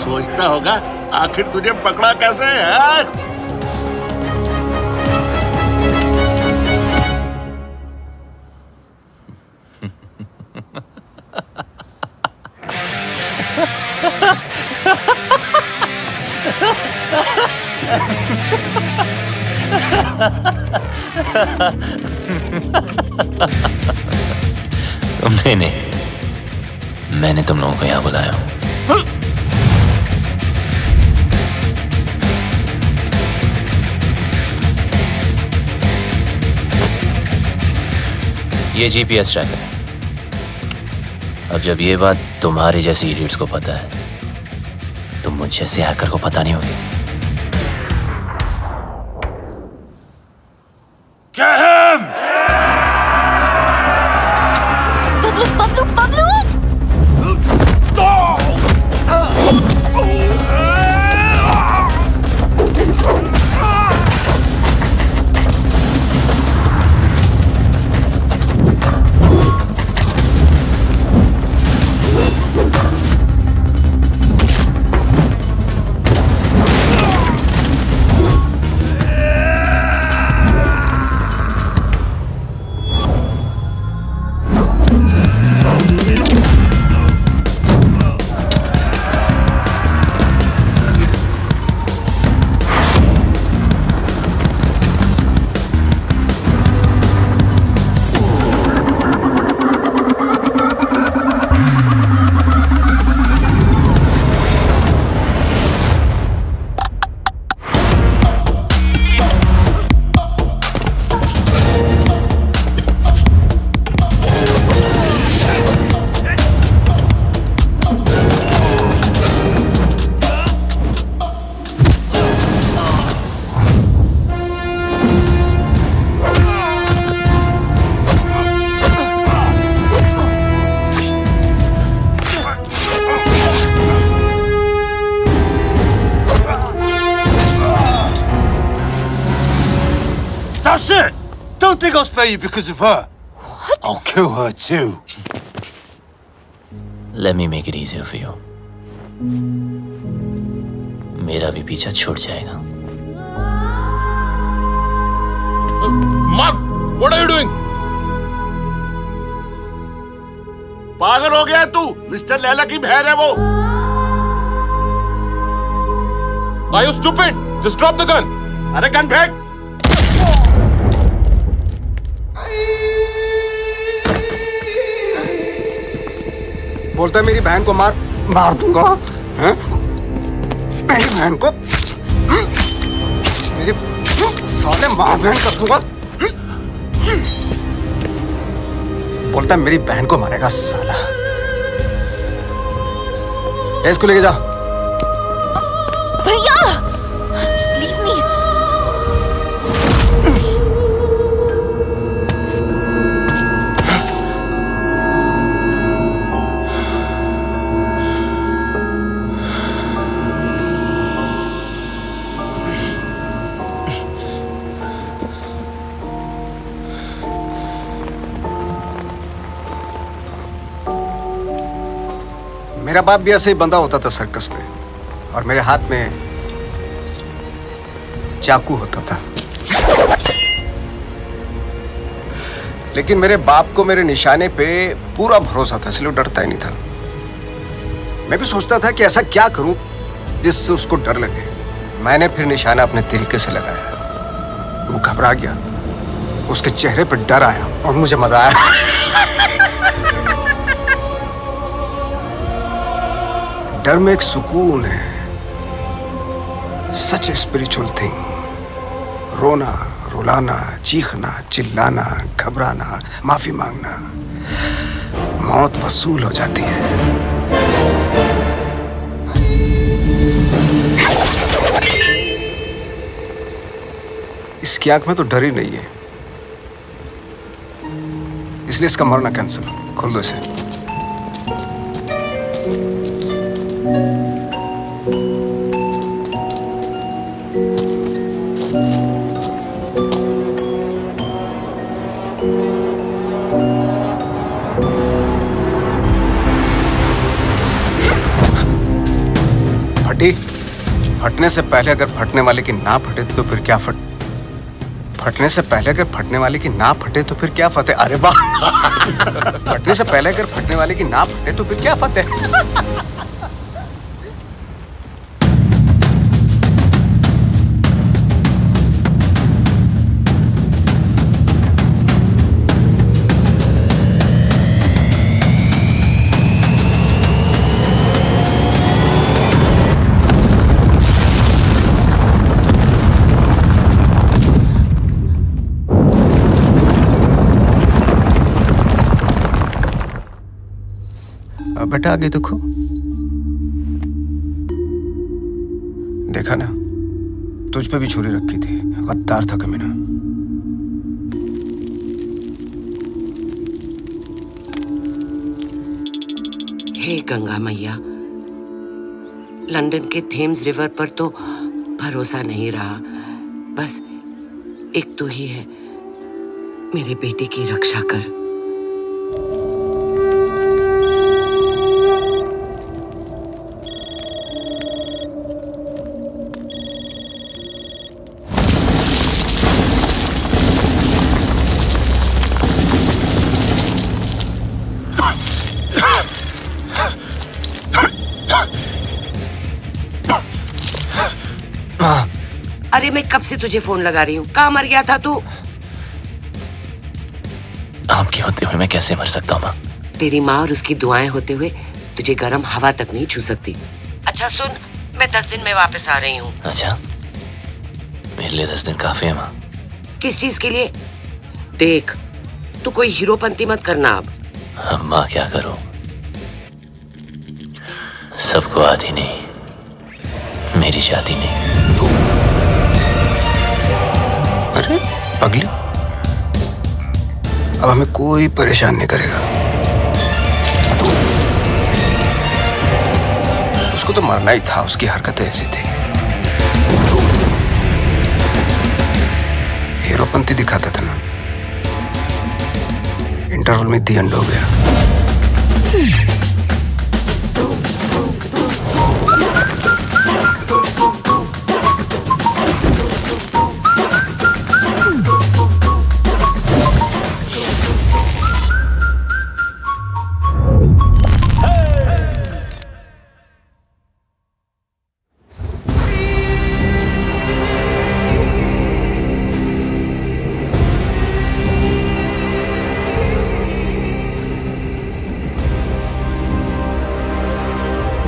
सोचता होगा आखिर तुझे पकड़ा कैसे है. तुमने नहीं, मैंने तुम लोगों को यहाँ बुलाया हूँ. ये जीपीएस ट्रैकर है. अब जब ये बात तुम्हारे जैसे इडियट्स को पता है तो मुझ जैसे हैकर को पता नहीं होगी. Bablu, Bablu. think I'll spare you because of her? What? I'll kill her too. Let me make it easier for you. मेरा भी पीछा छूट जाएगा. Mark, what are you doing? पागल हो गया तू? मिस्टर लैला की बहन है वो. Are you stupid? Just drop the gun. अरे गन फेंक. बोलता है मेरी बहन को मार दूंगा. हैं? मेरी बहन को मेरी साले मार बहन कर दूंगा. बोलता है मेरी बहन को मारेगा साला. इसको लेके जा. भैया, just leave me. मेरा बाप भी ऐसे ही बंधा होता था सर्कस में, और मेरे हाथ में चाकू होता था. लेकिन मेरे बाप को मेरे निशाने पे पूरा भरोसा था, इसलिए डरता ही नहीं था. मैं भी सोचता था कि ऐसा क्या करूं जिससे उसको डर लगे. मैंने फिर निशाना अपने तरीके से लगाया. वो घबरा गया, उसके चेहरे पर डर आया और मुझे मजा आया. डर में एक सुकून है. सच स्पिरिचुअल थिंग. रोना, रुलाना, चीखना, चिल्लाना, घबराना, माफी मांगना, मौत वसूल हो जाती है. इसकी आंख में तो डर ही नहीं है, इसलिए इसका मरना कैंसिल. खोल दो इसे. फटने से पहले अगर फटने वाले की ना फटे तो फिर क्या फटने से पहले अगर फटने वाले की ना फटे तो फिर क्या फतेह. अरे वाह. फटने से पहले अगर फटने वाले की ना फटे तो फिर क्या फतेह. बेटा आगे देखो. देखा ना, तुझ पे भी छुरी रखी थी. गद्दार था कमीना. हे गंगा मैया, लंदन के थेम्स रिवर पर तो भरोसा नहीं रहा. बस एक तू ही है. मेरे बेटे की रक्षा कर. अरे मैं कब से तुझे फोन लगा रही हूँ. कहाँ मर गया था तू? आपके होते हुए मैं कैसे मर सकता हूँ माँ? तेरी माँ और उसकी दुआएं होते हुए तुझे गर्म हवा तक नहीं छू सकती. अच्छा सुन, मैं 10 दिन में वापस आ रही हूँ. अच्छा, मेरे लिए 10 दिन काफी है माँ. किस चीज के लिए? देख, तू कोई हीरोपंती मत करना अब. अब माँ क्या करूँ? सबको आती नहीं, मेरी शादी नहीं. अरे पगली, अब हमें कोई परेशान नहीं करेगा. उसको तो मरना ही था, उसकी हरकतें ऐसी थी. हीरोपंती दिखाता था ना. इंटरवल में दी एंड हो गया।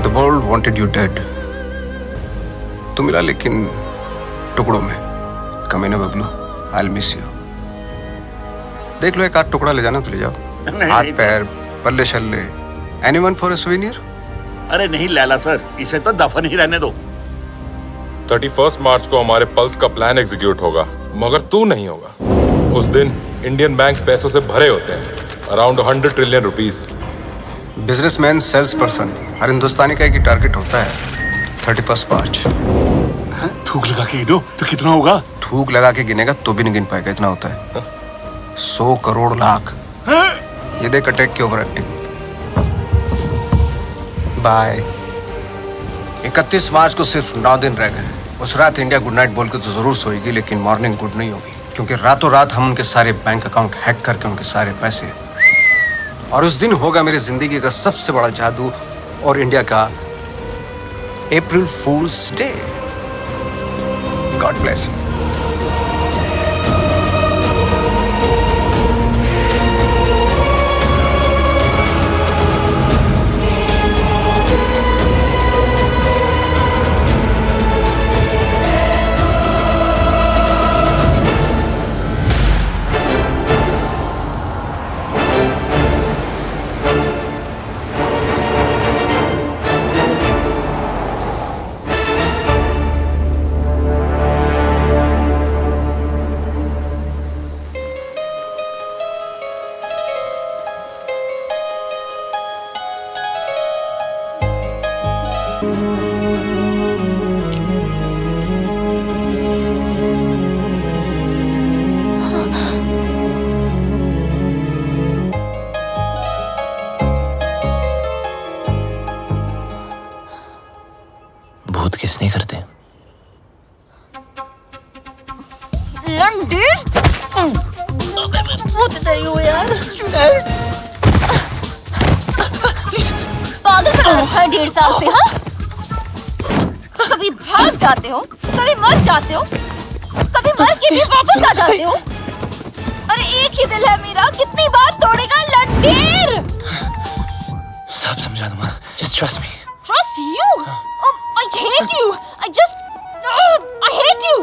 The world wanted you dead. तू मिला लेकिन टुकड़ों में। कमीने बबलू, I'll miss you. देख लो एक आध टुकड़ा ले जाना तो ले जाओ। हाथ पैर, बल्ले शल्ले, anyone for a souvenir? अरे नहीं लैला सर, इसे तो दफन ही रहने दो। 31 मार्च को हमारे पल्स का प्लान एग्जीक्यूट होगा, मगर तू नहीं होगा। उस दिन इंडियन बैंक्स पैसों से भरे होते हैं, around 100 trillion rupees. Businessman, sales person, हर हिंदुस्तानी का एक ही टारगेट होता है 31 मार्च। थूक लगा के गिनो तो कितना होगा? थूक लगा के गिनेगा तो भी नहीं गिन पाएगा, इतना होता है 100 करोड़ लाख। ये देख अटैक की ओवर एक्टिंग। बाय। 31 मार्च को सिर्फ 9 दिन रह गए। उस रात इंडिया गुड नाइट बोल के तो जरूर सोएगी, लेकिन मॉर्निंग गुड नहीं होगी, क्योंकि रातों रात हम उनके सारे बैंक अकाउंट हैक करके उनके सारे पैसे, और उस दिन होगा मेरी जिंदगी का सबसे बड़ा जादू और इंडिया का अप्रैल फूल्स डे। God bless you. भूत किसने करते? भूत नहीं हो यार। पागल बना रखा है 1.5 साल से। हाँ, कभी भाग जाते हो, कभी मर जाते हो, कभी मर के भी वापस आ जाते हो। अरे एक ही दिल है मेरा, कितनी बार तोड़ेगा लंडेर? सब समझा दूंगा, just trust me. Trust you? I hate you. I hate you.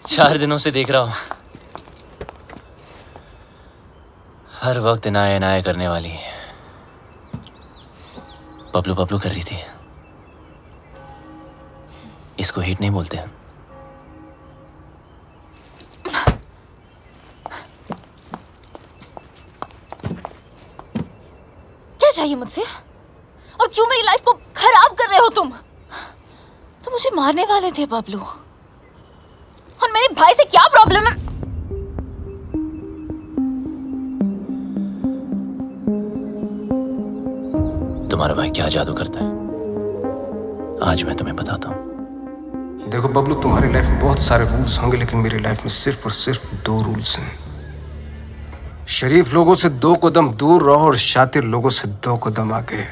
4 दिनों से देख रहा हूं, हर वक्त इनाया इनाया करने वाली बबलू बबलू कर रही थी। इसको हिट नहीं बोलते। क्या चाहिए मुझसे? और क्यों मेरी लाइफ को खराब कर रहे हो तुम? तुम मुझे मारने वाले थे बबलू, और मेरे भाई से क्या प्रॉब्लम है? तुम्हारा भाई क्या जादू करता है, आज मैं तुम्हें बताता हूं। देखो बबलू, तुम्हारी लाइफ में बहुत सारे रूल्स होंगे, लेकिन मेरी लाइफ में सिर्फ और सिर्फ 2 रूल्स हैं। शरीफ लोगों से 2 कदम दूर रहो और शातिर लोगों से 2 कदम आगे।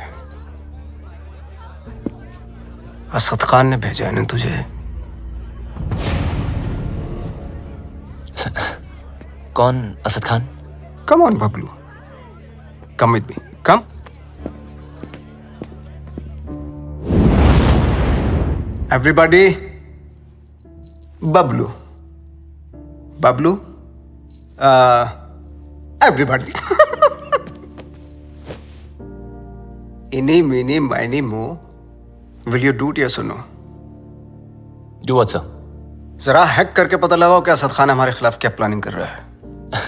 असद खान ने भेजा है ना तुझे? कौन Asad Khan? Come on Bablu, come with me, come. Everybody, Bablu, Bablu, everybody. इनी मीनी माइनी मो, will you do it yes और नो? Do what sir? जरा हैक करके पता लगाओ कि असद खान हमारे खिलाफ क्या प्लानिंग कर रहा है।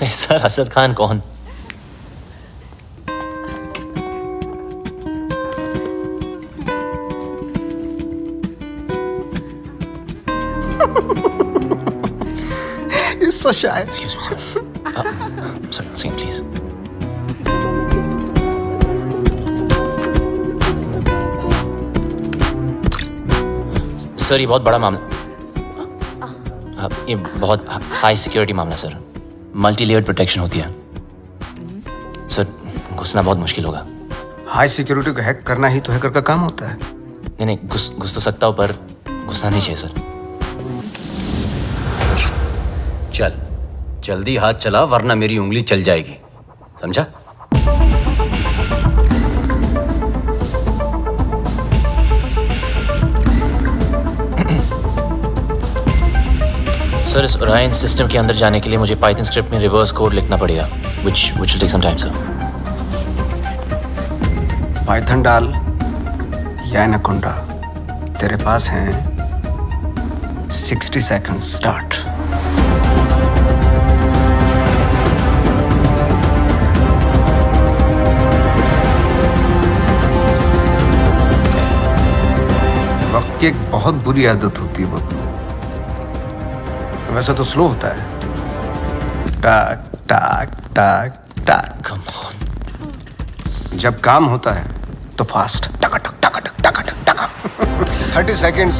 सर, असद खान कौन? so shy. Excuse me, sir. Sorry, sing please. Sir ये बहुत बड़ा मामला, ये बहुत हाई सिक्योरिटी मामला सर, मल्टी लेयर्ड प्रोटेक्शन होती है सर, घुसना बहुत मुश्किल होगा। हाई सिक्योरिटी को हैक करना ही तो हैकर का काम होता है। नहीं, घुस तो सकता हूँ पर घुसना नहीं चाहिए सर। चल जल्दी हाथ चला वरना मेरी उंगली चल जाएगी, समझा? सर इस ओरायन सिस्टम के अंदर जाने के लिए मुझे पाइथन स्क्रिप्ट में रिवर्स कोड लिखना पड़ेगा, which will take some time sir. Python डाल या एनाकोंडा, तेरे पास हैं 60 सेकंड स्टार्ट। वक्त की एक बहुत बुरी आदत होती है बब्लू, वैसे तो स्लो होता है, टाक टाक टाक टाक। Come on। जब काम होता है तो फास्ट, टका टक टका टक टका टक टका। 30 सेकेंड्स।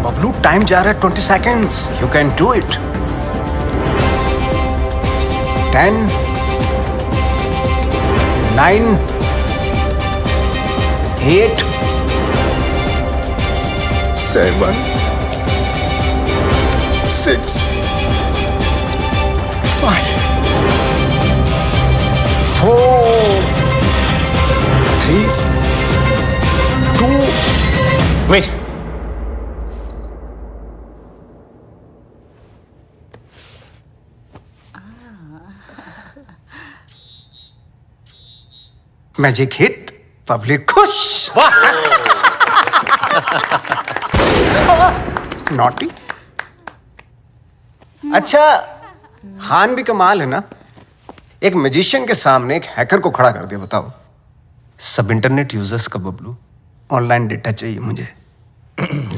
बबलू टाइम जा रहा है 20 seconds, you can do it. 10 9 8 7 6 5 4 3 2 Wait। Magic hit, public खुश। नॉटी। अच्छा खान भी कमाल है ना, एक मैजिशियन के सामने एक हैकर को खड़ा कर दिया। बताओ, सब इंटरनेट यूजर्स का बबलू, ऑनलाइन डेटा चाहिए मुझे।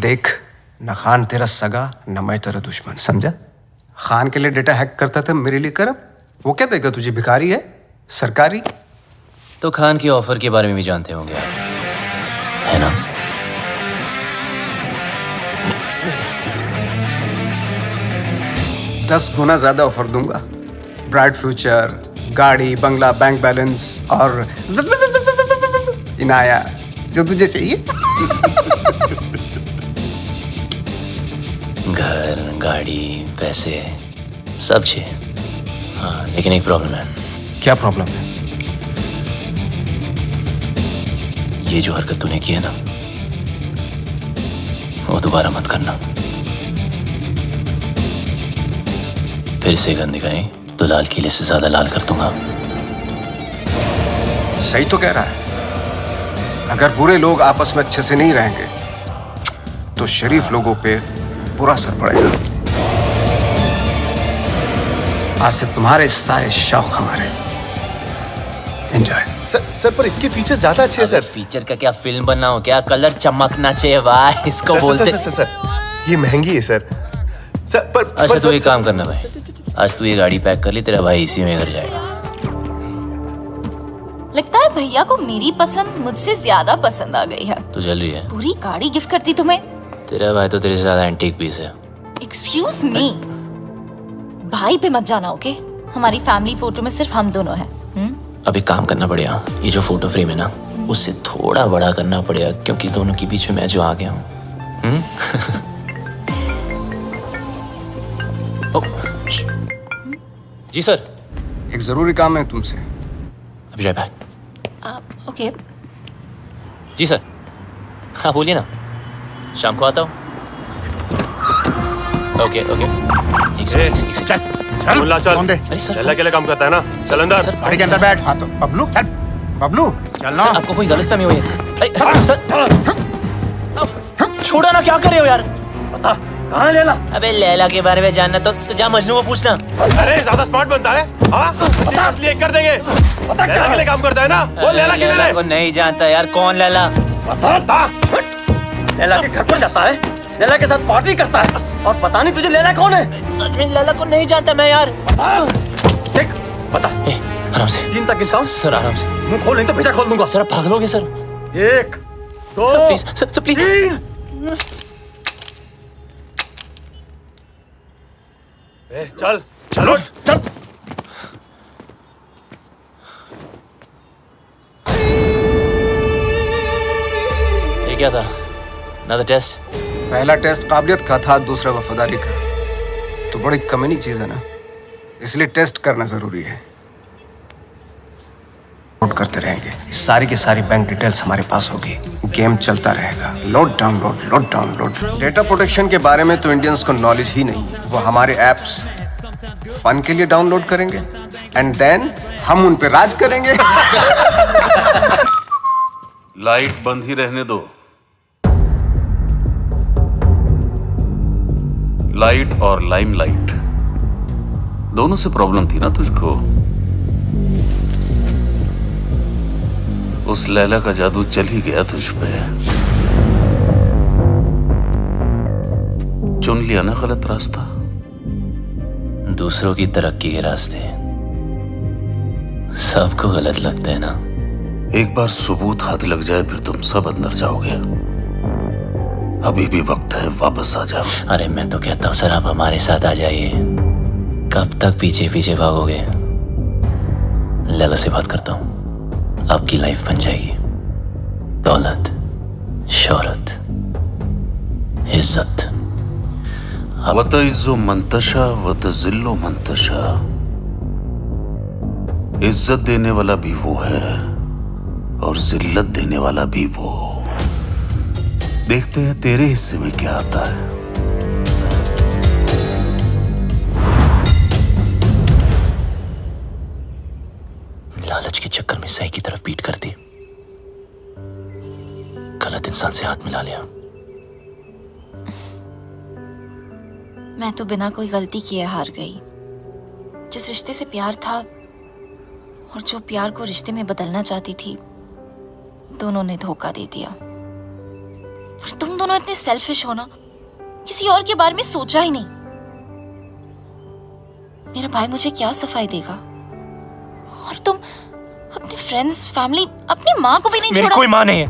देख, न खान तेरा सगा न मैं तेरा दुश्मन, समझा? खान के लिए डेटा हैक करता था, मेरे लिए कर। वो क्या देगा तुझे, भिखारी है सरकारी? तो खान के ऑफर के बारे में भी जानते होंगे आप, है ना? दस गुना ज्यादा ऑफर दूंगा, ब्राइट फ्यूचर, गाड़ी, बंगला, बैंक बैलेंस और इनाया, जो तुझे चाहिए। घर, गाड़ी, पैसे सब चाहिए। हाँ, लेकिन एक प्रॉब्लम है। क्या प्रॉब्लम है? ये जो हरकत तूने की है ना, वो दोबारा मत करना। फिर से गंद दिखाई तो लाल किले से ज्यादा लाल कर दूंगा। सही तो कह रहा है। अगर बुरे लोग आपस में अच्छे से नहीं रहेंगे तो शरीफ लोगों पे बुरा असर पड़ेगा। आज से तुम्हारे सारे शौक हमारे। एंजॉय। सर पर इसके फीचर ज्यादा अच्छे हैं सर। फीचर का क्या, फिल्म बना हो क्या? कलर चमकना चाहिए वाह, इसको बोलते। सर ये महंगी है सर। सर पर अच्छा तू एक काम करना भाई, आज तू ये गाड़ी पैक कर ली, तेरा भाई इसी में घर जाएगा। लगता है भैया को मेरी पसंद मुझसे ज्यादा पसंद आ गई है। तू जल रही है? पूरी गाड़ी गिफ्ट करती तुम्हें। तेरा भाई तो तेरे से ज्यादा एंटीक पीस है। एक्सक्यूज मी, भाई पे मत जाना, ओके? हमारी फैमिली फोटो में सिर्फ हम दोनों हैं। अब एक काम करना पड़ेगा, ये जो फोटो फ्रेम है ना, उससे थोड़ा बड़ा करना पड़ेगा, क्योंकि दोनों के बीच में मैं जो आ गया हूँ। जी सर। एक जरूरी काम है तुमसे। अभी राइट बैक। ओके। जी सर। हाँ बोलिए ना, शाम को आता हूँ। Okay okay. चल मुल्ला चल। चल अकेले काम करता है ना, चल अंदर। गाड़ी के अंदर बैठ। हाँ तो बबलू चल, बबलू चल ना। आपको कोई गलतफहमी हुई है? अरे सर छोड़ो ना, क्या कर रहे हो यार? बता कहाँ है लैला? अबे लैला के बारे में जानना तो जा मजनू को पूछना। अरे ज्यादा स्मार्ट बनता है, हाँ? इसलिए कर देंगे। लैला के लिए काम करता है ना, वो लैला के लिए। को नहीं जानता यार, कौन लैला? बता। लैला के घर पर जाता है, लैला के साथ पार्टी करता है और पता नहीं तुझे लैला कौन है। सच में लैला को नहीं जानता मैं यार। देख बता। आराम से। 3 तक गिनता हूं। सर आराम से। मुंह खोल नहीं तो भेजा खोल दूंगा। सर आप पागलोगे sir. 1 2 sir please sir please. 3। चल चलो चल। ये क्या था? Another test? पहला टेस्ट काबिलियत का था, दूसरा वफादारी का। तो बड़ी कमीनी चीज है ना, इसलिए टेस्ट करना जरूरी है। नोट करते रहेंगे, सारी की सारी बैंक डिटेल्स हमारे पास होगी। गेम चलता रहेगा, load download load download. Data protection के बारे में तो इंडियंस को नॉलेज ही नहीं। वो हमारे एप्स फन के लिए डाउनलोड करेंगे एंड देन हम उन पे राज करेंगे। लाइट बंद ही रहने दो। लाइट और लाइमलाइट दोनों से प्रॉब्लम थी ना तुझको। उस लैला का जादू चल ही गया तुझ पे। चुन लिया ना गलत रास्ता। दूसरों की तरक्की के रास्ते सबको गलत लगते हैं ना। एक बार सबूत हाथ लग जाए फिर तुम सब अंदर जाओगे। अभी भी वक्त है, वापस आ जाओ। अरे मैं तो कहता हूँ सर आप हमारे साथ आ जाइए। कब तक पीछे पीछे भागोगे? लैला से बात करता हूँ, आपकी लाइफ बन जाएगी। दौलत, शोहरत, इज्जत। वतइज़्ज़ु मंतशा वतज़िल्लु मंतशा। इज्जत देने वाला भी वो है और जिल्लत देने वाला भी वो। देखते हैं तेरे हिस्से में क्या आता है। लालच के चक्कर में सही की तरफ पीट कर दी, गलत इंसान से हाथ मिला लिया। मैं तो बिना कोई गलती किए हार गई। जिस रिश्ते से प्यार था और जो प्यार को रिश्ते में बदलना चाहती थी, दोनों ने धोखा दे दिया। और तुम दोनों इतने सेल्फिश हो ना, किसी और के बारे में सोचा ही नहीं। मेरा भाई मुझे क्या सफाई देगा? और तुम अपने फ्रेंड्स, फैमिली, अपनी माँ को भी नहीं छोड़ा। मेरी कोई माँ नहीं है।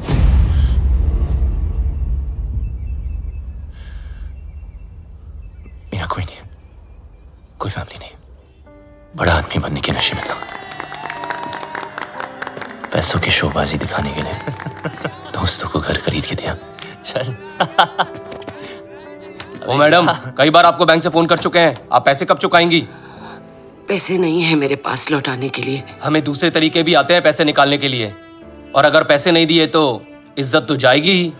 मेरा कोई नहीं, कोई फैमिली नहीं। बड़ा आदमी बनने के नशे में था, पैसों की शोबाजी दिखाने के लिए दोस्तों को घर खरीद के दिया। चल। ओ मैडम, कई बार आपको बैंक से फोन कर चुके हैं, आप पैसे कब चुकाएंगी? पैसे नहीं है मेरे पास लौटाने के लिए। हमें दूसरे तरीके भी आते हैं पैसे निकालने के लिए, और अगर पैसे नहीं दिए तो इज्जत तो जाएगी ही।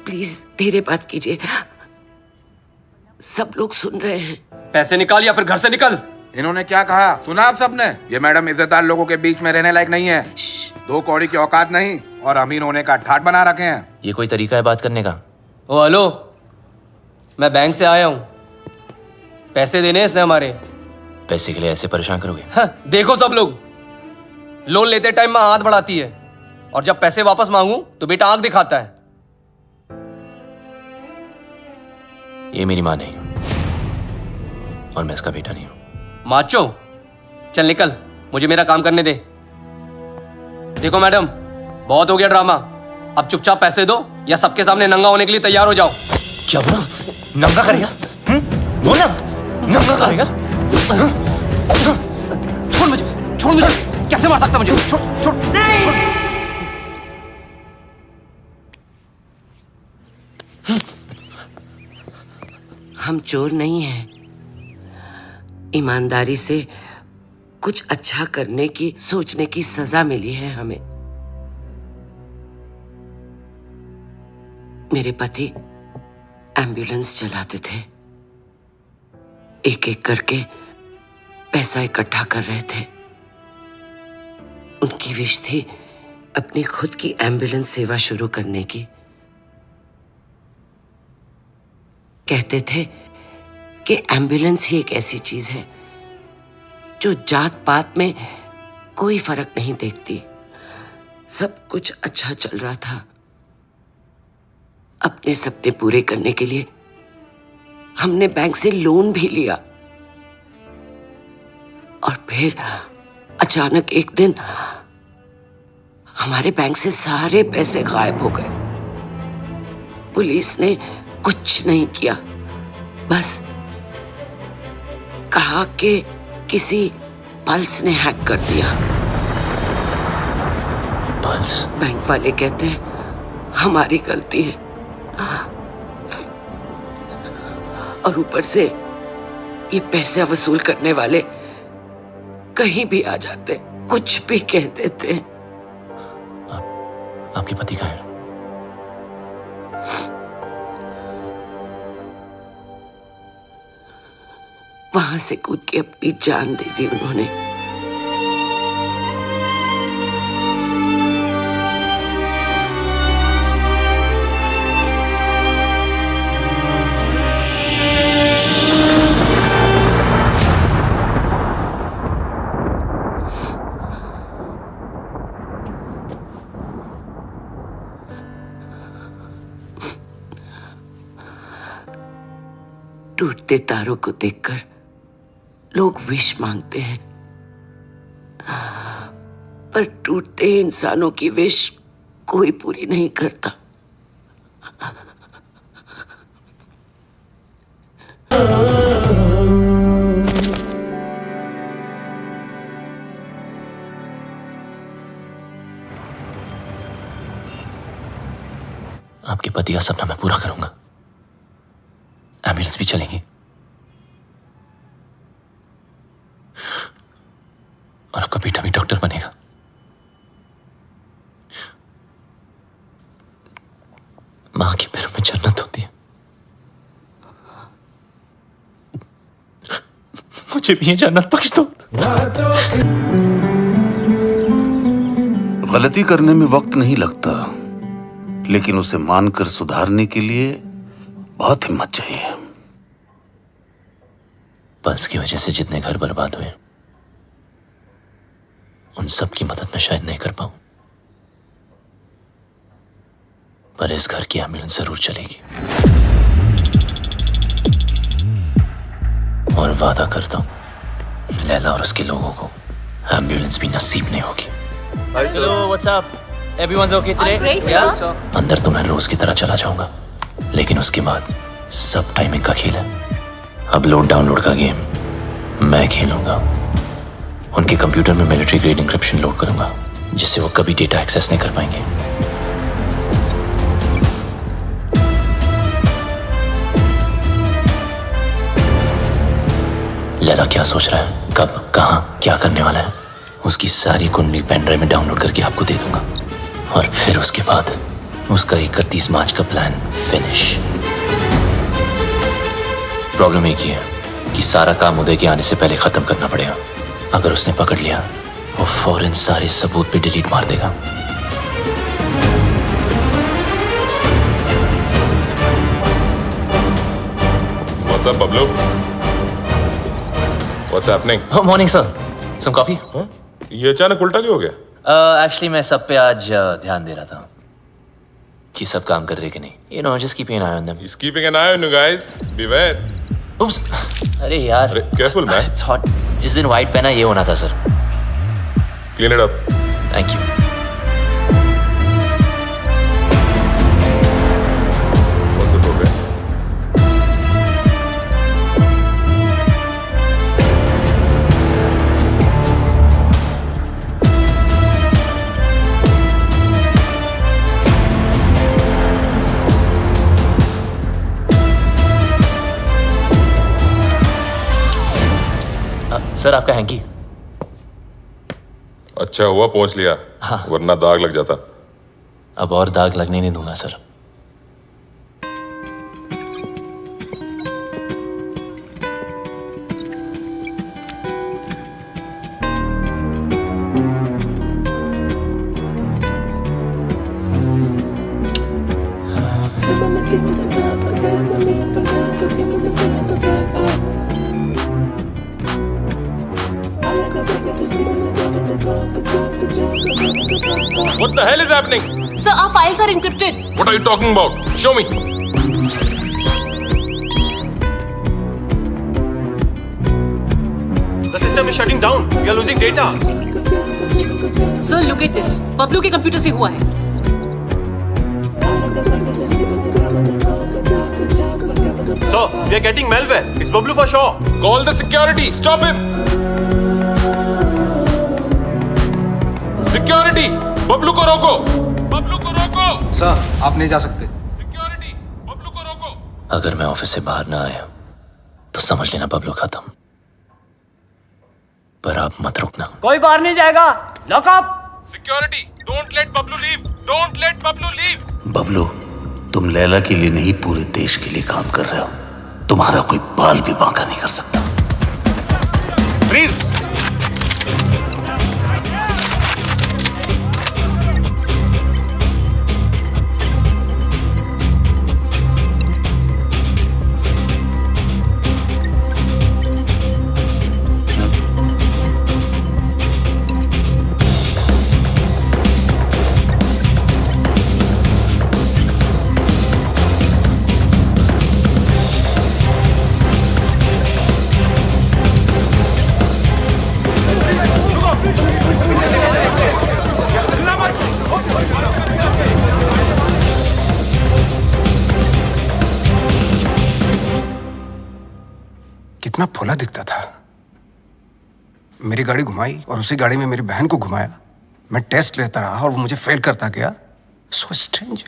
प्लीज धीरे बात कीजिए, सब लोग सुन रहे हैं। पैसे निकाल या फिर घर से निकल। इन्होंने क्या कहा सुना आप सबने? ये मैडम इज्जतदार लोगों के बीच में रहने लायक नहीं है। 2 कौड़ी की औकात नहीं और अमीर होने का ठाट बना रखे हैं। ये कोई तरीका है बात करने का? ओ हेलो, मैं बैंक से आया हूँ, पैसे देने हैं इसने हमारे। पैसे के लिए ऐसे परेशान करोगे? हाँ, देखो सब लोग लोन लेते टाइम माँ हाथ बढ़ाती है, और जब पैसे वापस मांगू तो बेटा आंख दिखाता है। ये मेरी माँ नहीं और मैं इसका बेटा नहीं हूं। माचो, चल निकल, मुझे मेरा काम करने दे। देखो मैडम, बहुत हो गया ड्रामा, अब चुपचाप पैसे दो या सबके सामने नंगा होने के लिए तैयार हो जाओ। क्या बोला? नंगा करेगा? बोला नंगा करेगा? छोड़ मुझे, छोड़ मुझे, कैसे मार सकता मुझे? छोड़ छोड़ छोड़। हम चोर नहीं हैं। ईमानदारी से कुछ अच्छा करने की सोचने की सजा मिली है हमें। मेरे पति एम्बुलेंस चलाते थे, एक एक करके पैसा इकट्ठा कर रहे थे। उनकी विश थी अपनी खुद की एम्बुलेंस सेवा शुरू करने की। कहते थे कि एम्बुलेंस ही एक ऐसी चीज है जो जात पात में कोई फर्क नहीं देखती। सब कुछ अच्छा चल रहा था। अपने सपने पूरे करने के लिए हमने बैंक से लोन भी लिया और फिर अचानक एक दिन हमारे बैंक से सारे पैसे गायब हो गए। पुलिस ने कुछ नहीं किया, बस कहा कि किसी पल्स ने हैक कर दिया। पल्स? बैंक वाले कहते हैं हमारी गलती है, और ऊपर से ये पैसे वसूल करने वाले कहीं भी आ जाते, कुछ भी कह देते हैं। आपके पति कहाँ हैं? वहां से कूद के अपनी जान दे दी उन्होंने। टूटते तारों को देखकर लोग विश मांगते हैं, पर टूटते इंसानों की विश कोई पूरी नहीं करता। आपके पति का सपना मैं पूरा करूंगा। एम्बुलेंस भी चलेंगी और आपका बेटा भी डॉक्टर बनेगा। मां के पैरों में जन्नत होती है। मुझे भी ये जन्नत बख्श दो। गलती करने में वक्त नहीं लगता, लेकिन उसे मानकर सुधारने के लिए बहुत हिम्मत चाहिए। पल्स की वजह से जितने घर बर्बाद हुए उन सब की मदद मैं शायद नहीं कर पाऊं, पर इस घर की एम्बुलेंस जरूर चलेगी। और वादा करता हूं लैला और उसके लोगों को एम्बुलेंस भी नसीब नहीं होगी। Hello, what's up? Everyone's okay today? Great, Yeah. sir. अंदर तो मैं रोज की तरह चला जाऊंगा, लेकिन उसके बाद सब टाइमिंग का खेल है। अब लोड डाउनलोड का गेम मैं खेलूंगा। उनके कंप्यूटर में मिलिट्री ग्रेड इंक्रिप्शन लोड करूंगा, जिससे वो कभी डेटा एक्सेस नहीं कर पाएंगे। लैला क्या सोच रहा है, कब, कहां, क्या करने वाला है, उसकी सारी कुंडली पेन ड्राइव में डाउनलोड करके आपको दे दूंगा। और फिर उसके बाद उसका 31 मार्च का प्लान फिनिश। प्रॉब्लम एक ही है कि सारा काम उदय के आने से पहले खत्म करना पड़ेगा। अगर उसने पकड़ लिया, वो फौरन सारे सबूत पे डिलीट मार देगा। What's up, Bablu? What's happening? Oh, morning, sir. Some coffee? ये अचानक उल्टा क्यों हो गया? Actually, मैं सब पे आज ध्यान दे रहा था कि सब काम कर रहे कि नहीं। You know, just keeping an eye on them. He's keeping an eye on you guys. Beware. Oops. अरे यार। अरे careful man. It's hot. जिस दिन white पहना ये होना था sir. Clean it up. Thank you. What's the problem? Sir आपका हैंकी। अच्छा हुआ पहुंच लिया, वरना दाग लग जाता। अब और दाग लगने नहीं दूंगा sir. What the hell is happening? Sir, our files are encrypted. What are you talking about? Show me. system is shutting down. We are losing data. Sir, look at this. Bablu के कंप्यूटर से हुआ है. So, we are getting malware. It's Bablu for sure. Call the security. Stop him. Security. Bablu को रोको. बबलू को रोको. Sir, आप नहीं जा सकते. अगर मैं ऑफिस से बाहर ना आया तो समझ लेना बबलू खत्म. पर आप मत रुकना. कोई बाहर नहीं जाएगा. Lock up. Security. Don't let Bablu leave. Don't let Bablu leave. Bablu, तुम लैला के लिए नहीं पूरे देश के लिए काम कर रहे हो. तुम्हारा कोई बाल भी बांका नहीं कर सकता. प्लीज. कितना फुला दिखता था. मेरी गाड़ी घुमाई और उसी गाड़ी में मेरी बहन को घुमाया. मैं टेस्ट लेता रहा और वो मुझे फेल करता गया. So strange.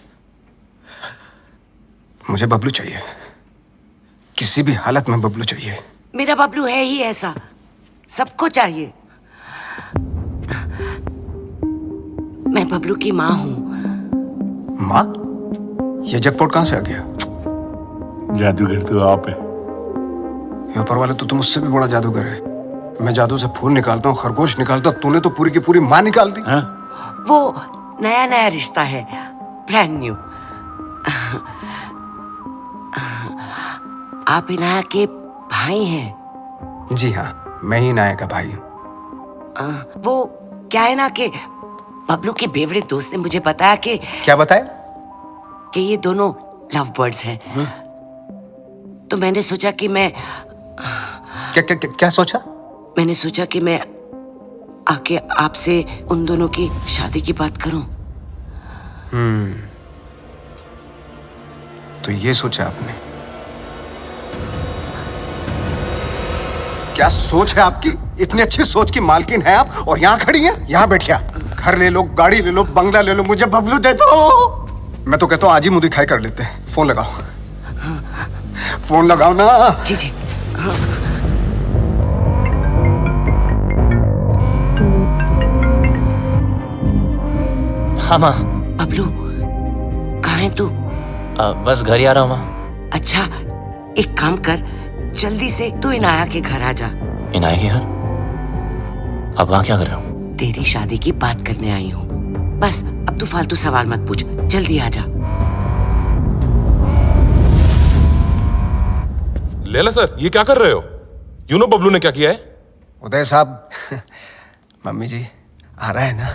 मुझे बबलू चाहिए. किसी भी हालत में बबलू चाहिए. मेरा बबलू है ही ऐसा. सबको चाहिए. मैं बबलू की माँ हूँ. माँ? ये जैकपॉट कहाँ से आ गया? जादूगर तो आप है. ये ऊपर वाले तो तुम उससे भी बड़ा जादूगर है. मैं जादू से फूल निकालता हूँ, खरगोश निकालता हूँ. तूने तो पूरी की पूरी माँ निकाल दी. वो नया नया रिश्ता है. Brand new. आप इनाया के भाई हैं? जी हाँ, मैं ही नाया का भाई हूँ. वो क्या है ना कि बबलू के बेवड़े दोस्त ने मुझे बताया कि. क्या बताया? कि ये दोनों लव बर्ड्स हैं. तो मैंने सोचा कि मैं क्या सोचा? मैंने सोचा कि मैं आके आपसे उन दोनों की शादी की बात करूं. तो ये सोचा आपने? क्या सोच है आपकी? इतनी अच्छी सोच की मालकिन है आप और यहाँ खड़ी हैं? यहाँ बैठिया. घर ले लो, गाड़ी ले लो, बंगला ले लो, मुझे बबलू दे दो. मैं तो कहता हूँ आज ही मुंह दिखाई कर लेते हैं. फोन लगाओ. फोन लगाओ ना. जी जी. हाँ माँ. बबलू कहाँ है तू? बस घर ही आ रहा हूँ माँ. अच्छा, एक काम कर, जल्दी से तू इनाया के घर आ जा. इनाया के घर? अब वहाँ क्या कर रहे हो? तेरी शादी की बात करने आई हूँ. बस अब तू फालतू सवाल मत पूछ. जल्दी आ जा. लैला सर, ये क्या कर रहे हो? यू नो बबलू ने क्या किया है? उदय साहब, मम्मी जी आ रहा है ना?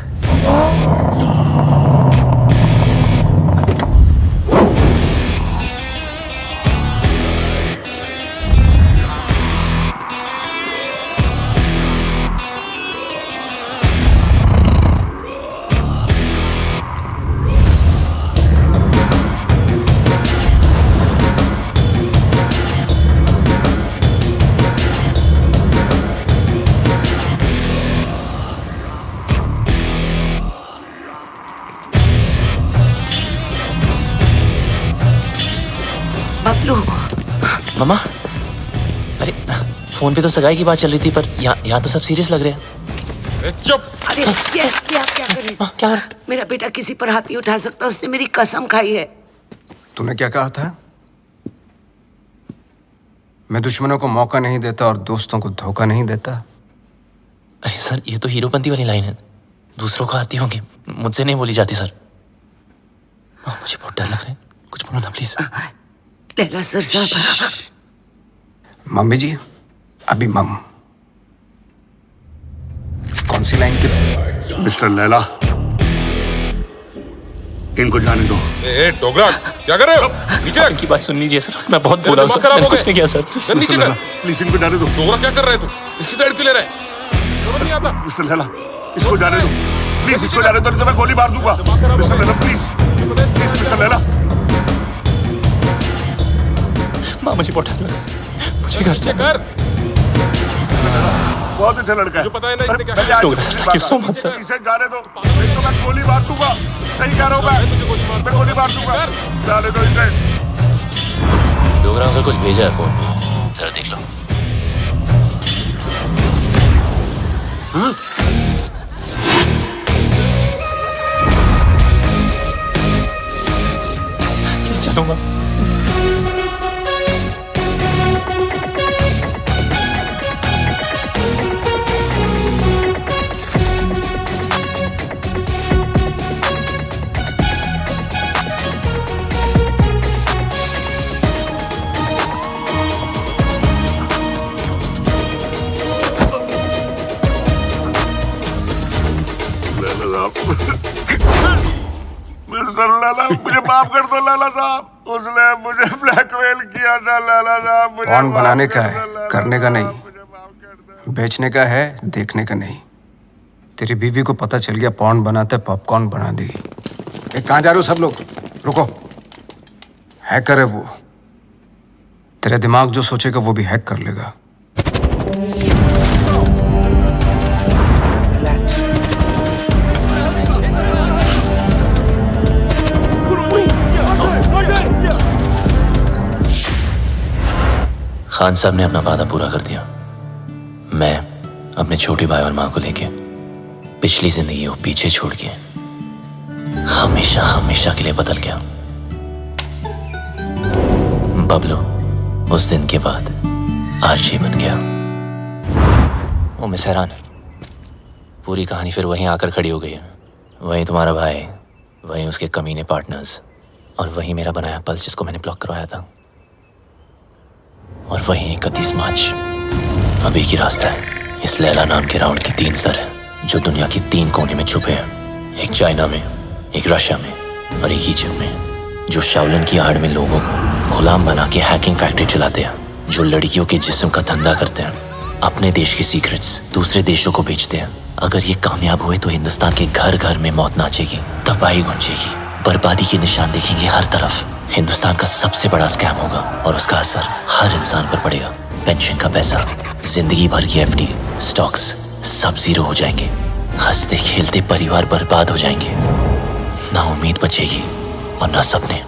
बबलू. मामा, अरे फोन पे तो सगाई की बात चल रही थी, पर यहाँ तो सब सीरियस लग रहे हैं. चुप. अरे ये आप क्या कर रहे? क्या? मेरा बेटा किसी पर हाथ नहीं उठा सकता. उसने मेरी कसम खाई है. तूने क्या कहा था? मैं दुश्मनों को मौका नहीं देता और दोस्तों को धोखा नहीं देता. अरे सर, ये तो हीरोपंती वाली लाइन है. दूसरों को आती होंगी, मुझसे नहीं बोली जाती सर. मुझे बहुत डर लग रहा है. कुछ बोलो ना प्लीज. लैला सर साहब. मम्मी जी, अभी मम. कौन सी लाइन की? मिस्टर लैला, इनको जाने दो. ए डोगरा, क्या कर रहे हो? नीचे इनकी बात सुन लीजिए सर. मैं बहुत बोला हूं सर. मैंने कुछ नहीं किया सर. नीचे कर. प्लीज इनको जाने दो. डोगरा क्या कर रहे हो तू? इसी साइड क्यों ले रहा है? आता। मिस्टर लैला, इसको जाने दो प्लीज, इसको जाने दो, नहीं तो मैं गोली मार दूंगा। Mister Laila please, mister Laila. माँ मुझे बहुत डर लगा, मुझे घर चेक कर। बहुत अच्छा लड़का है। मुझे पता है ना इसने क्या Dogra sir, thank you so much sir. इसे जाने दो, नहीं तो मैं गोली मार दूंगा। सही कह रहा हूँ मैं गोली मार दूंगा। जाने दो इसे। डोगरा अंकल कुछ भेजा है फोन पे, जरा देख लो। प्लीज चलूंगा। मिस्टर लैला, मुझे माफ कर दो लैला साहब, उसने मुझे ब्लैकमेल किया था लैला साहब। कौन बनाने का है, करने का नहीं। बेचने का है, देखने का नहीं। तेरी बीवी को पता चल गया पॉर्न बनाते पॉपकॉर्न बना दी। कहाँ जा रहे हो सब लोग? रुको। हैकर है वो, तेरा दिमाग जो सोचेगा वो भी हैक कर लेगा। खान साहब ने अपना वादा पूरा कर दिया। मैं अपने छोटे भाई और माँ को लेके पिछली जिंदगी को पीछे छोड़ के हमेशा हमेशा के लिए बदल गया। बबलू उस दिन के बाद आरजी बन गया। वो मिस हैरान, पूरी कहानी फिर वहीं आकर खड़ी हो गई है। वहीं तुम्हारा भाई, वहीं उसके कमीने पार्टनर्स, और वहीं मेरा बनाया पल्स जिसको मैंने ब्लॉक करवाया था, और वहीं 31 मार्च अभी की रास्ता है। इस लैला नाम के राउंड के 3 सर हैं जो दुनिया के 3 कोने में छुपे हैं। एक चाइना में, एक रशिया में और एक इजिप्ट में, जो शाओलिन की आड़ में लोगों को गुलाम बना के हैकिंग फैक्ट्री चलाते हैं, जो लड़कियों के जिस्म का धंधा करते हैं, अपने देश के सीक्रेट्स दूसरे देशों को बेचते हैं। अगर ये कामयाब हुए तो हिंदुस्तान के घर घर में मौत नाचेगी, तबाही गूंजेगी, बर्बादी के निशान देखेंगे हर तरफ। हिंदुस्तान का सबसे बड़ा स्कैम होगा और उसका असर हर इंसान पर पड़ेगा। पेंशन का पैसा, जिंदगी भर की एफडी, स्टॉक्स सब जीरो हो जाएंगे। हंसते खेलते परिवार बर्बाद हो जाएंगे। ना उम्मीद बचेगी और ना सपने।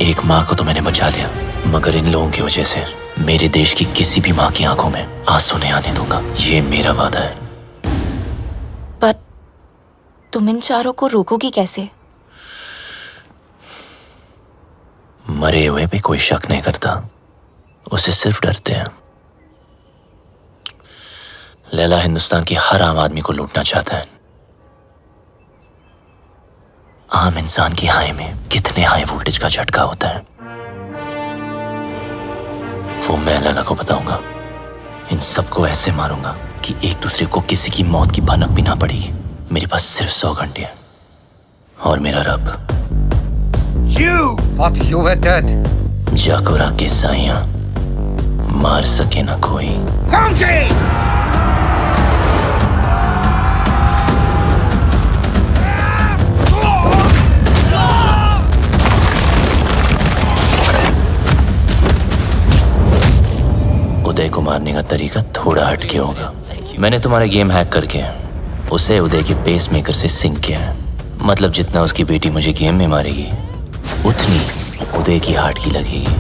एक माँ को तो मैंने बचा लिया, मगर इन लोगों की वजह से मेरे देश की किसी भी माँ की आंखों में आंसू नहीं आने दूंगा। ये मेरा वादा है। पर तुम इन चारों को रोकोगी कैसे? मरे हुए पे कोई शक नहीं करता, उसे सिर्फ डरते हैं। लैला हिंदुस्तान के हर आम आदमी को लूटना चाहता है। आम इंसान की हाई में कितने हाई वोल्टेज का झटका होता है वो मैं लैला को बताऊंगा। इन सबको ऐसे मारूंगा कि एक दूसरे को किसी की मौत की भनक भी ना पड़ेगी। मेरे पास सिर्फ 100 घंटे हैं और मेरा रब जाकोरा के साइयां मार सके ना कोई। उदय को मारने का तरीका थोड़ा हटके होगा। मैंने तुम्हारे गेम हैक करके उसे उदय के पेस मेकर से सिंक किया है। मतलब जितना उसकी बेटी मुझे गेम में मारेगी उतनी उदय की हार्ट की लगेगी।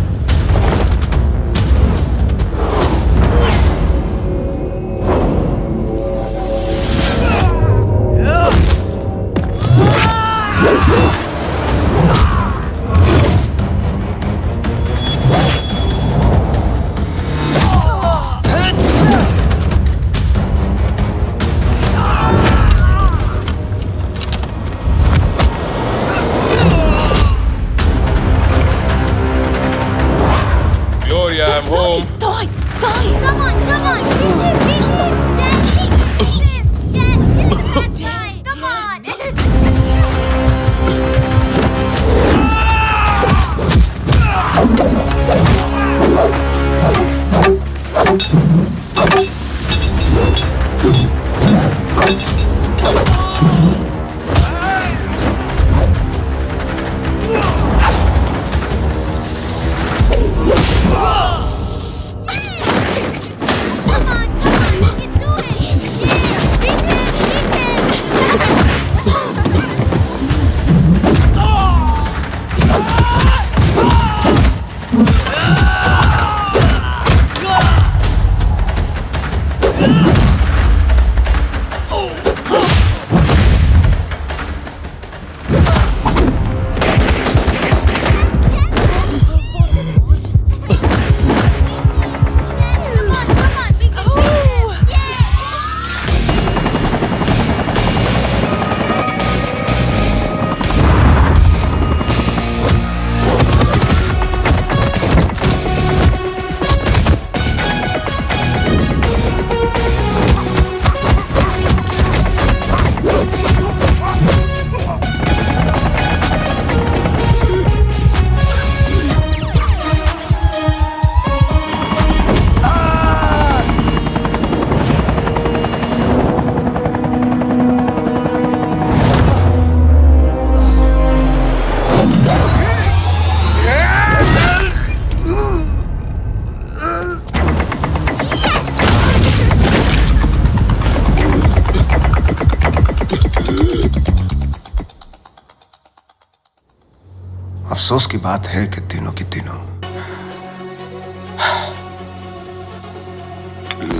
अफसोस की बात है कि तीनों की तीनों।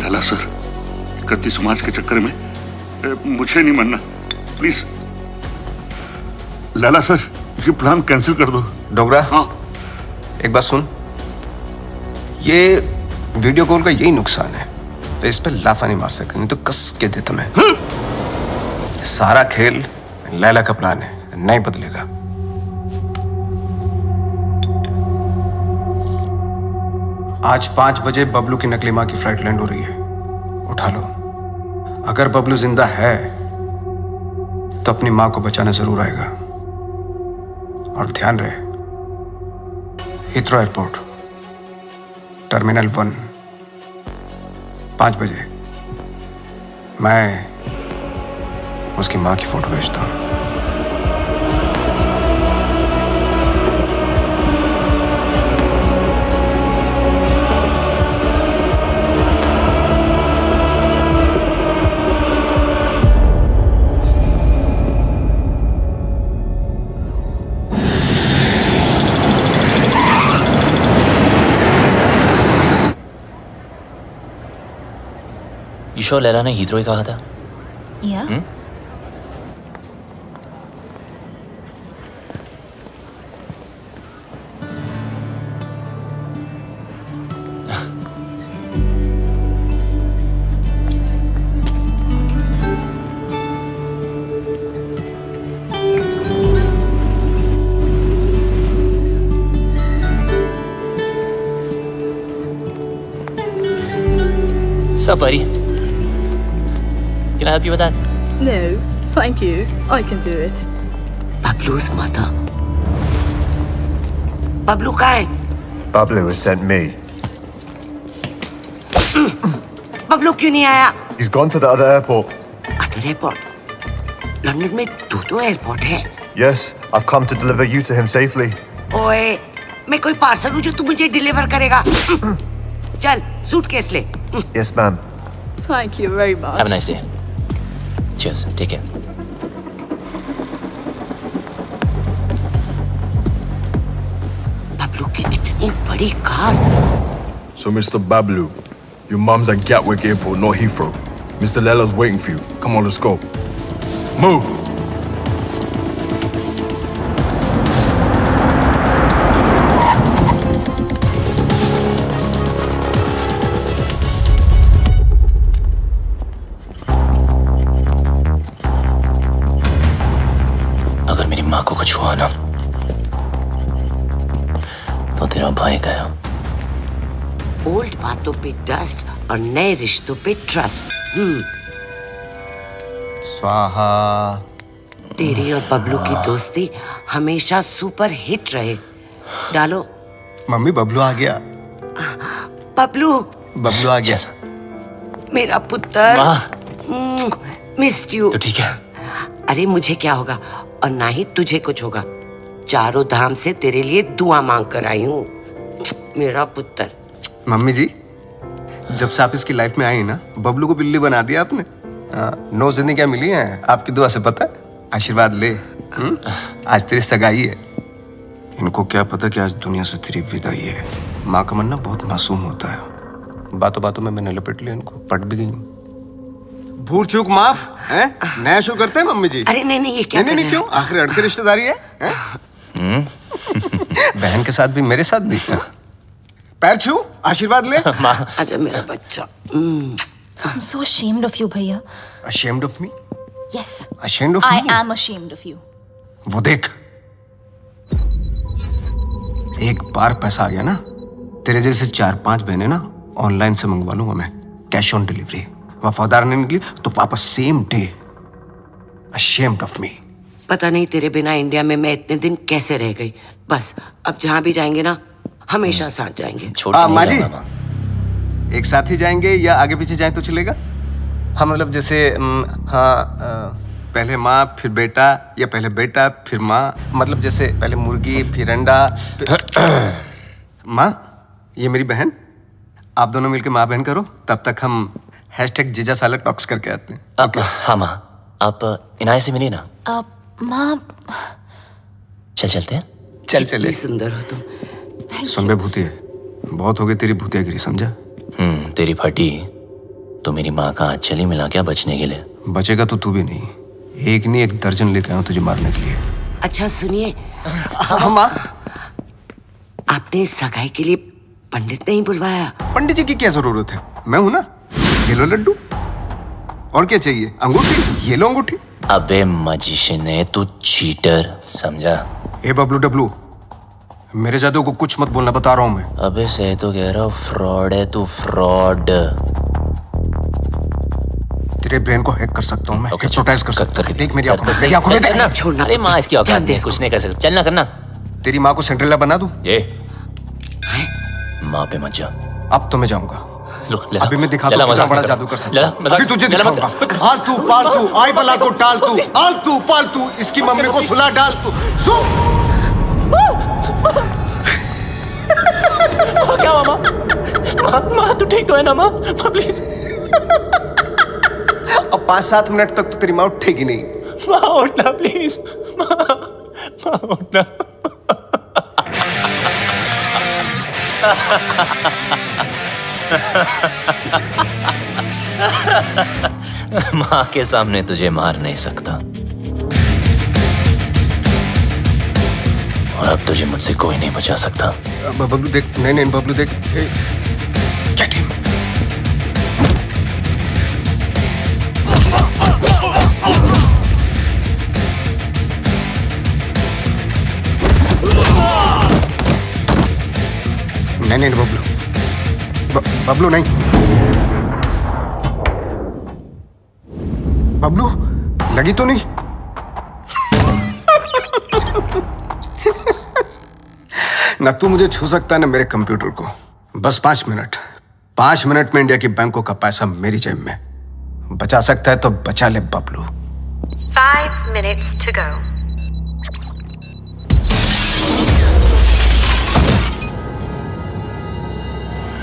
लाला सर, 31 मार्च के चक्कर में मुझे नहीं मरना, प्लीज। लाला सर, ये प्लान कैंसिल कर दो। डोगरा, हाँ एक बात सुन, ये वीडियो कॉल का यही नुकसान है, फेस पे लाफा नहीं मार सकते, नहीं तो कस के देता मैं। सारा खेल लैला का प्लान है, नहीं बदलेगा। आज 5 बजे बबलू की नकली माँ की फ्लाइट लैंड हो रही है, उठा लो। अगर बबलू जिंदा है तो अपनी माँ को बचाने जरूर आएगा। और ध्यान रहे, हिथ्रो एयरपोर्ट, टर्मिनल 1, 5 बजे मैं उसकी माँ की फोटो भेजता हूँ। ईशो लैला ने हीथ्रो ही कहा था। Yeah. Sup, buddy? Can I help you with that? No, thank you. I can do it. Bablu's mother. Bablu कहाँ है? Bablu has sent me. Bablu क्यों नहीं आया? He's gone to the other airport. Other airport? London में 2 airport है। Yes, I've come to deliver you to him safely. ओए, मैं कोई पार्सल हूँ जो तू मुझे डिलीवर करेगा। चल, सूटकेस ले। Yes, ma'am. Thank you very much. Have a nice day. Cheers. Take care. Bablu की इतनी बड़ी car. So, Mr. Bablu, your mum's at Gatwick Airport, not Heathrow. Mr. Lella's waiting for you. Come on, let's go. Move! अगर मेरी माँ को कुछ हुआ ना तो तेरा भाई गया। ओल्ड बातों पे डस्ट और नए रिश्तों पे ट्रस्ट। स्वाहा। तेरी और बबलू की दोस्ती हमेशा सुपर हिट रहे। डालो। मम्मी बबलू आ गया। बबलू। बबलू आ गया। मेरा पुत्र। Missed you. तो ठीक है। अरे मुझे क्या होगा और ना ही तुझे कुछ होगा। चारों धाम से तेरे लिए दुआ मांग कर आई हूँ मेरा पुत्र। मम्मी जी, जब से आप इसकी लाइफ में आई ना, बबलू को बिल्ली बना दिया आपने। 9 जिंदगियां मिली हैं आपकी दुआ से, पता है। आशीर्वाद ले। आज तेरी सगाई है। इनको क्या पता कि आज दुनिया से तेरी विदाई है। माँ का मन ना बहुत मासूम होता है। बातों बातों में मैंने लपेट लिया इनको, पट भी गई। भूल चूक माफ है। नया शो करते हैं मम्मी जी। अरे नहीं ये क्या? नहीं क्यों? आखिर अड़के रिश्तेदारी है? बहन के साथ भी मेरे साथ भी। पैर छू, आशीर्वाद ले। आजा मेरा बच्चा। I'm so ashamed of you, भैया। Ashamed of me? Yes. Ashamed of I me? am ashamed of you. वो देख, एक बार पैसा आ गया ना, तेरे जैसे 4-5 बहनें ना ऑनलाइन से मंगवा लूंगा मैं, कैश ऑन डिलीवरी। वफादार नहीं निकली तो वापस same day. Ashamed of me. पता नहीं तेरे बिना इंडिया में मैं इतने दिन कैसे रह गई। बस अब जहाँ भी जाएंगे ना, हमेशा साथ जाएंगे। माँ जी, एक साथ ही जाएंगे या आगे पीछे जाएं तो चलेगा? हाँ मतलब जैसे पहले माँ फिर बेटा, या पहले बेटा फिर माँ, मतलब जैसे पहले मुर्गी फिर अंडा माँ, ये मेरी बहन, आप दोनों मिलकर माँ बहन करो, तब तक हम #जीजा साला टॉक्स करके आते हैं। हाँ माँ, आप इनाया से मिलिए ना। माँ, चलते हैं। चले। सुंदर हो तुम। सुन बे भूतिया, बहुत हो गई तेरी भूतियागिरी, समझा? तेरी फटी तो मेरी माँ का हाथ चली मिला क्या बचने के लिए? बचेगा तो तू भी नहीं, एक नहीं 1 दर्जन लेके आया तुझे मारने के लिए। अच्छा सुनिए। माँ, आपने सगाई के लिए पंडित नहीं बुलवाया? पंडित जी की क्या जरूरत है? मैं हूं ना। ये लो लड्डू, और क्या चाहिए? अंगूठी, ये लो अंगूठी। अबे मजिशियन है तू, चीटर, समझा? ए बबलू डब्लू, मेरे जादू को कुछ मत बोलना, बता रहा हूं मैं। अबे सही तो कह रहा हूँ, फ्रॉड है तू, फ्रॉड। तेरे ब्रेन को हैक कर सकता हूँ मैं, हिप्नोटाइज कर सकता हूँ। देख मेरी आंखों में, सही, मेरी आंखों में देख। चल, छोड़ना। अरे माँ इसकी औकात नहीं, कुछ नहीं कर सकता। चलना करना। तेरी माँ को सिंड्रेला बना दूं? ये माँ पे मत जा। अब तो मैं जाऊंगा। अभी मैं दिखा लला, दूं कितना मजाक बड़ा कर। जादू कर सकता लला, हूं। मजाक- अभी तुझे लला, मत दिखाऊंगा। आलतू पालतू, आई बला को टाल तू, आलतू पालतू, इसकी मम्मी को सुला डाल तू। सो क्या हुआ माँ? माँ तू ठीक तो है ना माँ? प्लीज। अब 5-7 मिनट तक तो तेरी माँ उठेगी नहीं। माँ उठना प्लीज। माँ उठना। माँ के सामने तुझे मार नहीं सकता, और अब तुझे मुझसे कोई नहीं बचा सकता। बबलू देख, नहीं बबलू देख। Get him. नहीं बबलू, बबलू नहीं। बबलू लगी तो नहीं? ना तू मुझे छू सकता है ना मेरे कंप्यूटर को। बस 5 मिनट। 5 मिनट में इंडिया की बैंकों का पैसा मेरी जेब में। बचा सकता है तो बचा ले Bablu. 5 minutes to go.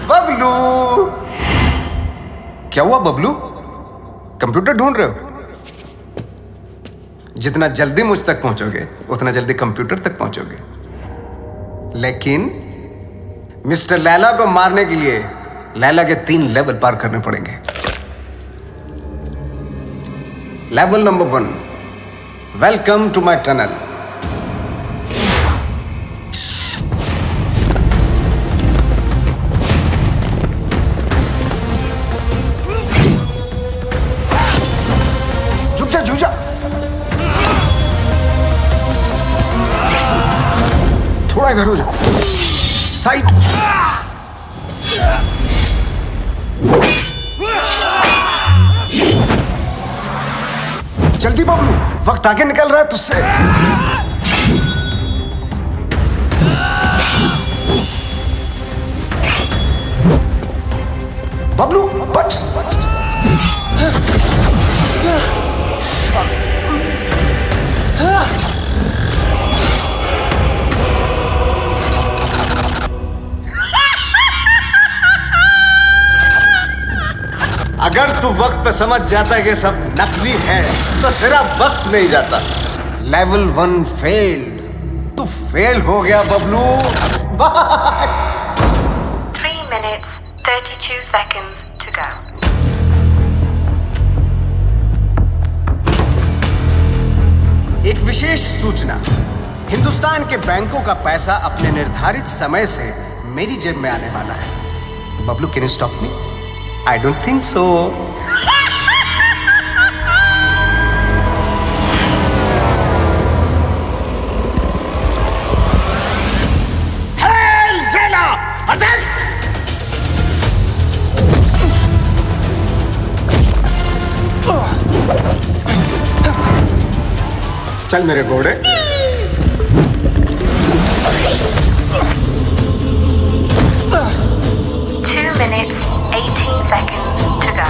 Bablu, क्या हुआ बबलू? कंप्यूटर ढूंढ रहे हो? जितना जल्दी मुझ तक पहुंचोगे उतना जल्दी कंप्यूटर तक पहुंचोगे। लेकिन मिस्टर लैला को मारने के लिए लैला के 3 लेवल पार करने पड़ेंगे। Level number 1, welcome to my tunnel. झुक जा, झुक जा। थोड़ा इधर हो जा। साइड। जल्दी बबलू, वक्त आगे निकल रहा है तुझसे। बबलू बच। तू वक्त पे समझ जाता कि सब नकली है तो तेरा वक्त नहीं जाता। लेवल 1 फेल्ड, तू फेल हो गया Bablu. Bye. 3 minutes, 32 seconds to go. एक विशेष सूचना, हिंदुस्तान के बैंकों का पैसा अपने निर्धारित समय से मेरी जेब में आने वाला है। Bablu, can you stop me? I don't think so. चल मेरे घोड़े। 2 minutes, 18 seconds to go.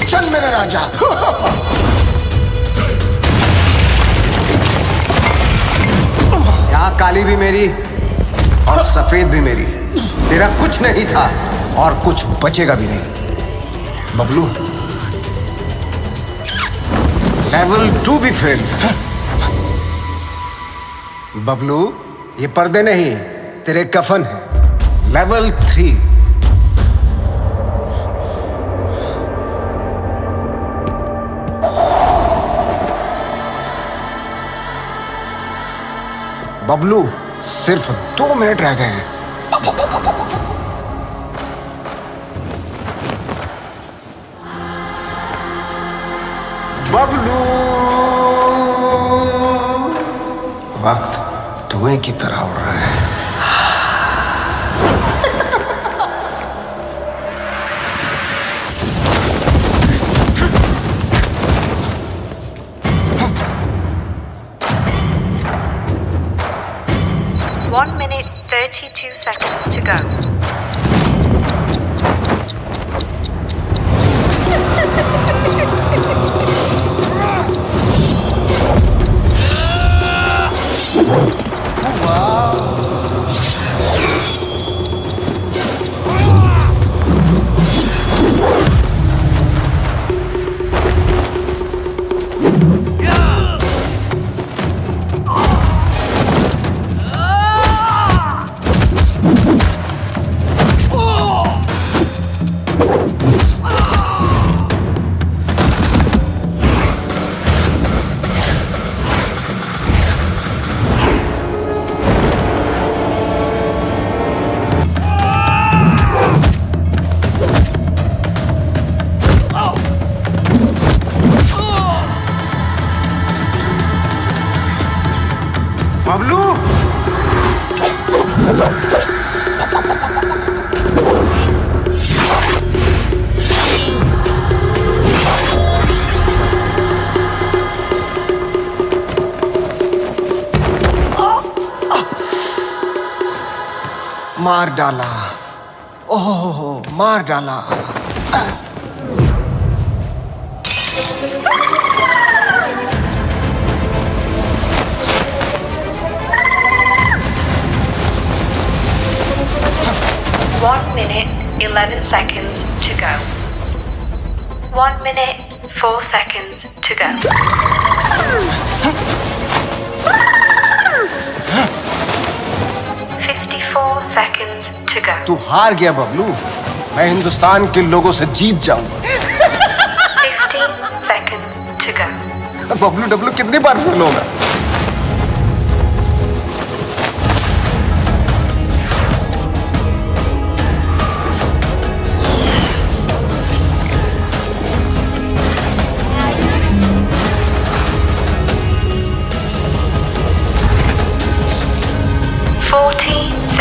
चल मेरे राजा। यहाँ काली भी मेरी और सफेद भी मेरी। तेरा कुछ नहीं था और कुछ बचेगा भी नहीं। बबलू, लेवल 2 भी फेल। बबलू, ये पर्दे नहीं तेरे कफन है। लेवल 3। बबलू, सिर्फ 2 मिनट रह गए हैं। बबलू, वक्त धुएं की तरह उड़ रहा है। One minute, 32 seconds to go. Bablu, मार डाला। ओह, मार डाला। One minute, 11 seconds to go. 1 minute, 4 seconds to go. 54 seconds to go. तू हार गया बबलू। मैं हिंदुस्तान के लोगों से जीत जाऊंगा। 15 seconds to go. Bablu Dablu कितनी बार फेल होगा?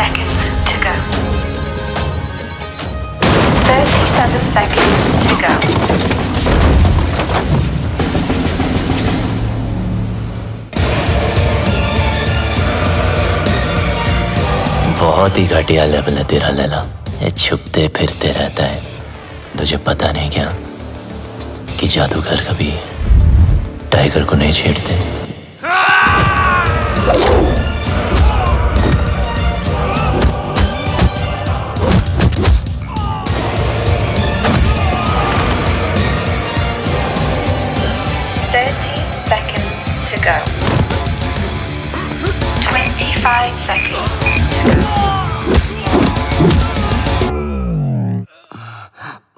Seconds to go. 37 seconds to go. बहुत ही घटिया लेवल है तेरा लैला। ये छुपते फिरते रहता है। तुझे पता नहीं क्या कि जादूगर कभी टाइगर को नहीं छेड़ते।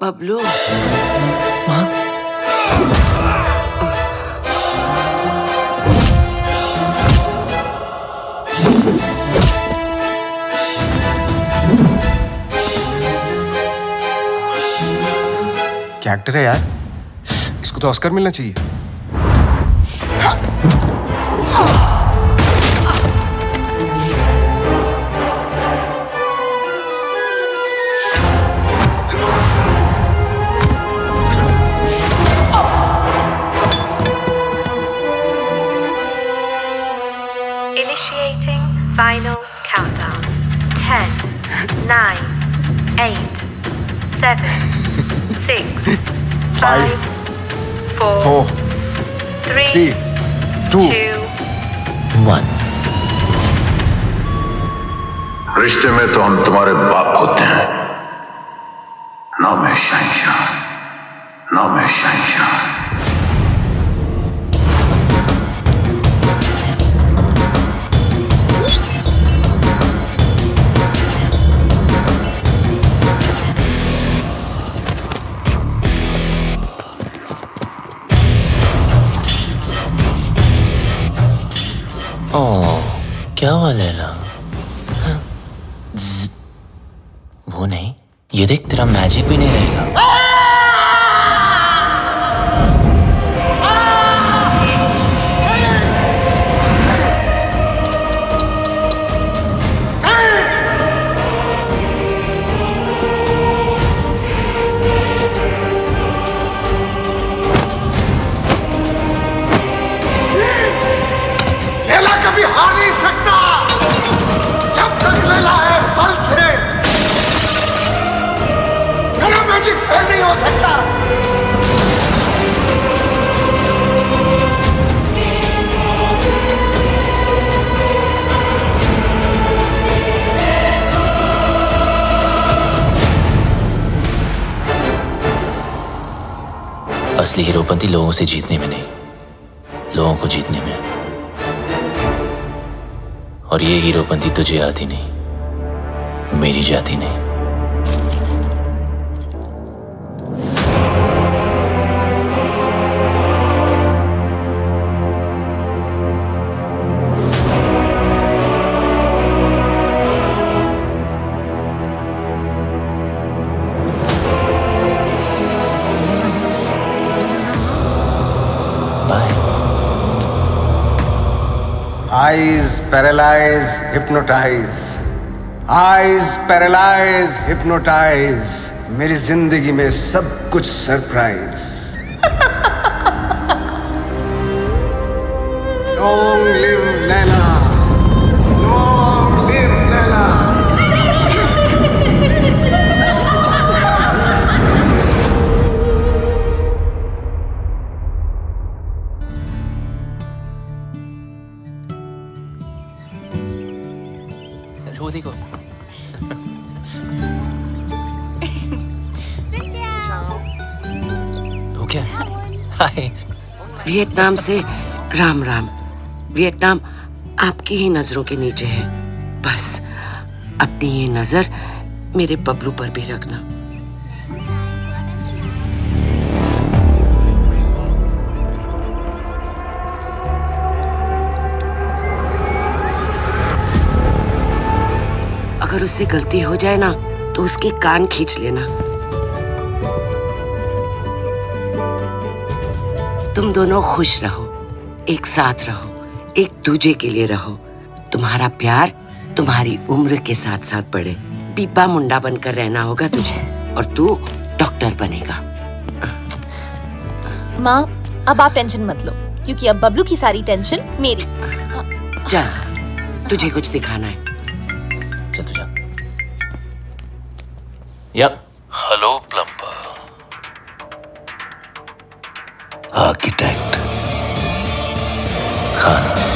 बबलू। क्या एक्टर है यार, इसको तो ऑस्कर मिलना चाहिए। Initiating final countdown. 10, 9, 8, 7, 6, 5, 4, 3, 2, 1। रिश्ते में तो हम तुम्हारे बाप होते हैं, ना मैं शहंशाह, ना मैं शहंशाह। क्या हुआ लैला? वो नहीं, ये देख तेरा मैजिक भी नहीं रहेगा। लैला कभी हार नहीं सकता जब तक लैला है बल से। मेरा मैजिक फेल नहीं हो सकता। असली हीरोपंती लोगों से जीतने में नहीं, लोगों को जीतने में। और ये हीरोपंती तुझे आती नहीं, मेरी जाती नहीं। Eyes paralyze, hypnotize. Eyes paralyze, hypnotize. मेरी जिंदगी में सब कुछ surprise. Long live Laila. Long live Laila. वो देखो। हो क्या? हाय। वियतनाम से राम राम। वियतनाम आपकी ही नजरों के नीचे है, बस अपनी ये नजर मेरे बबलू पर भी रखना। अगर उससे गलती हो जाए ना तो उसके कान खींच लेना। तुम दोनों खुश रहो, एक साथ रहो, एक दूजे के लिए रहो। तुम्हारा प्यार तुम्हारी उम्र के साथ साथ बढ़े। पीपा मुंडा बनकर रहना होगा तुझे, और तू डॉक्टर बनेगा। माँ, अब आप टेंशन मत लो, क्योंकि अब बबलू की सारी टेंशन मेरी। चल, तुझे कुछ दिखाना है। चल तू जा। Yup. Hello plumber, architect, Khan.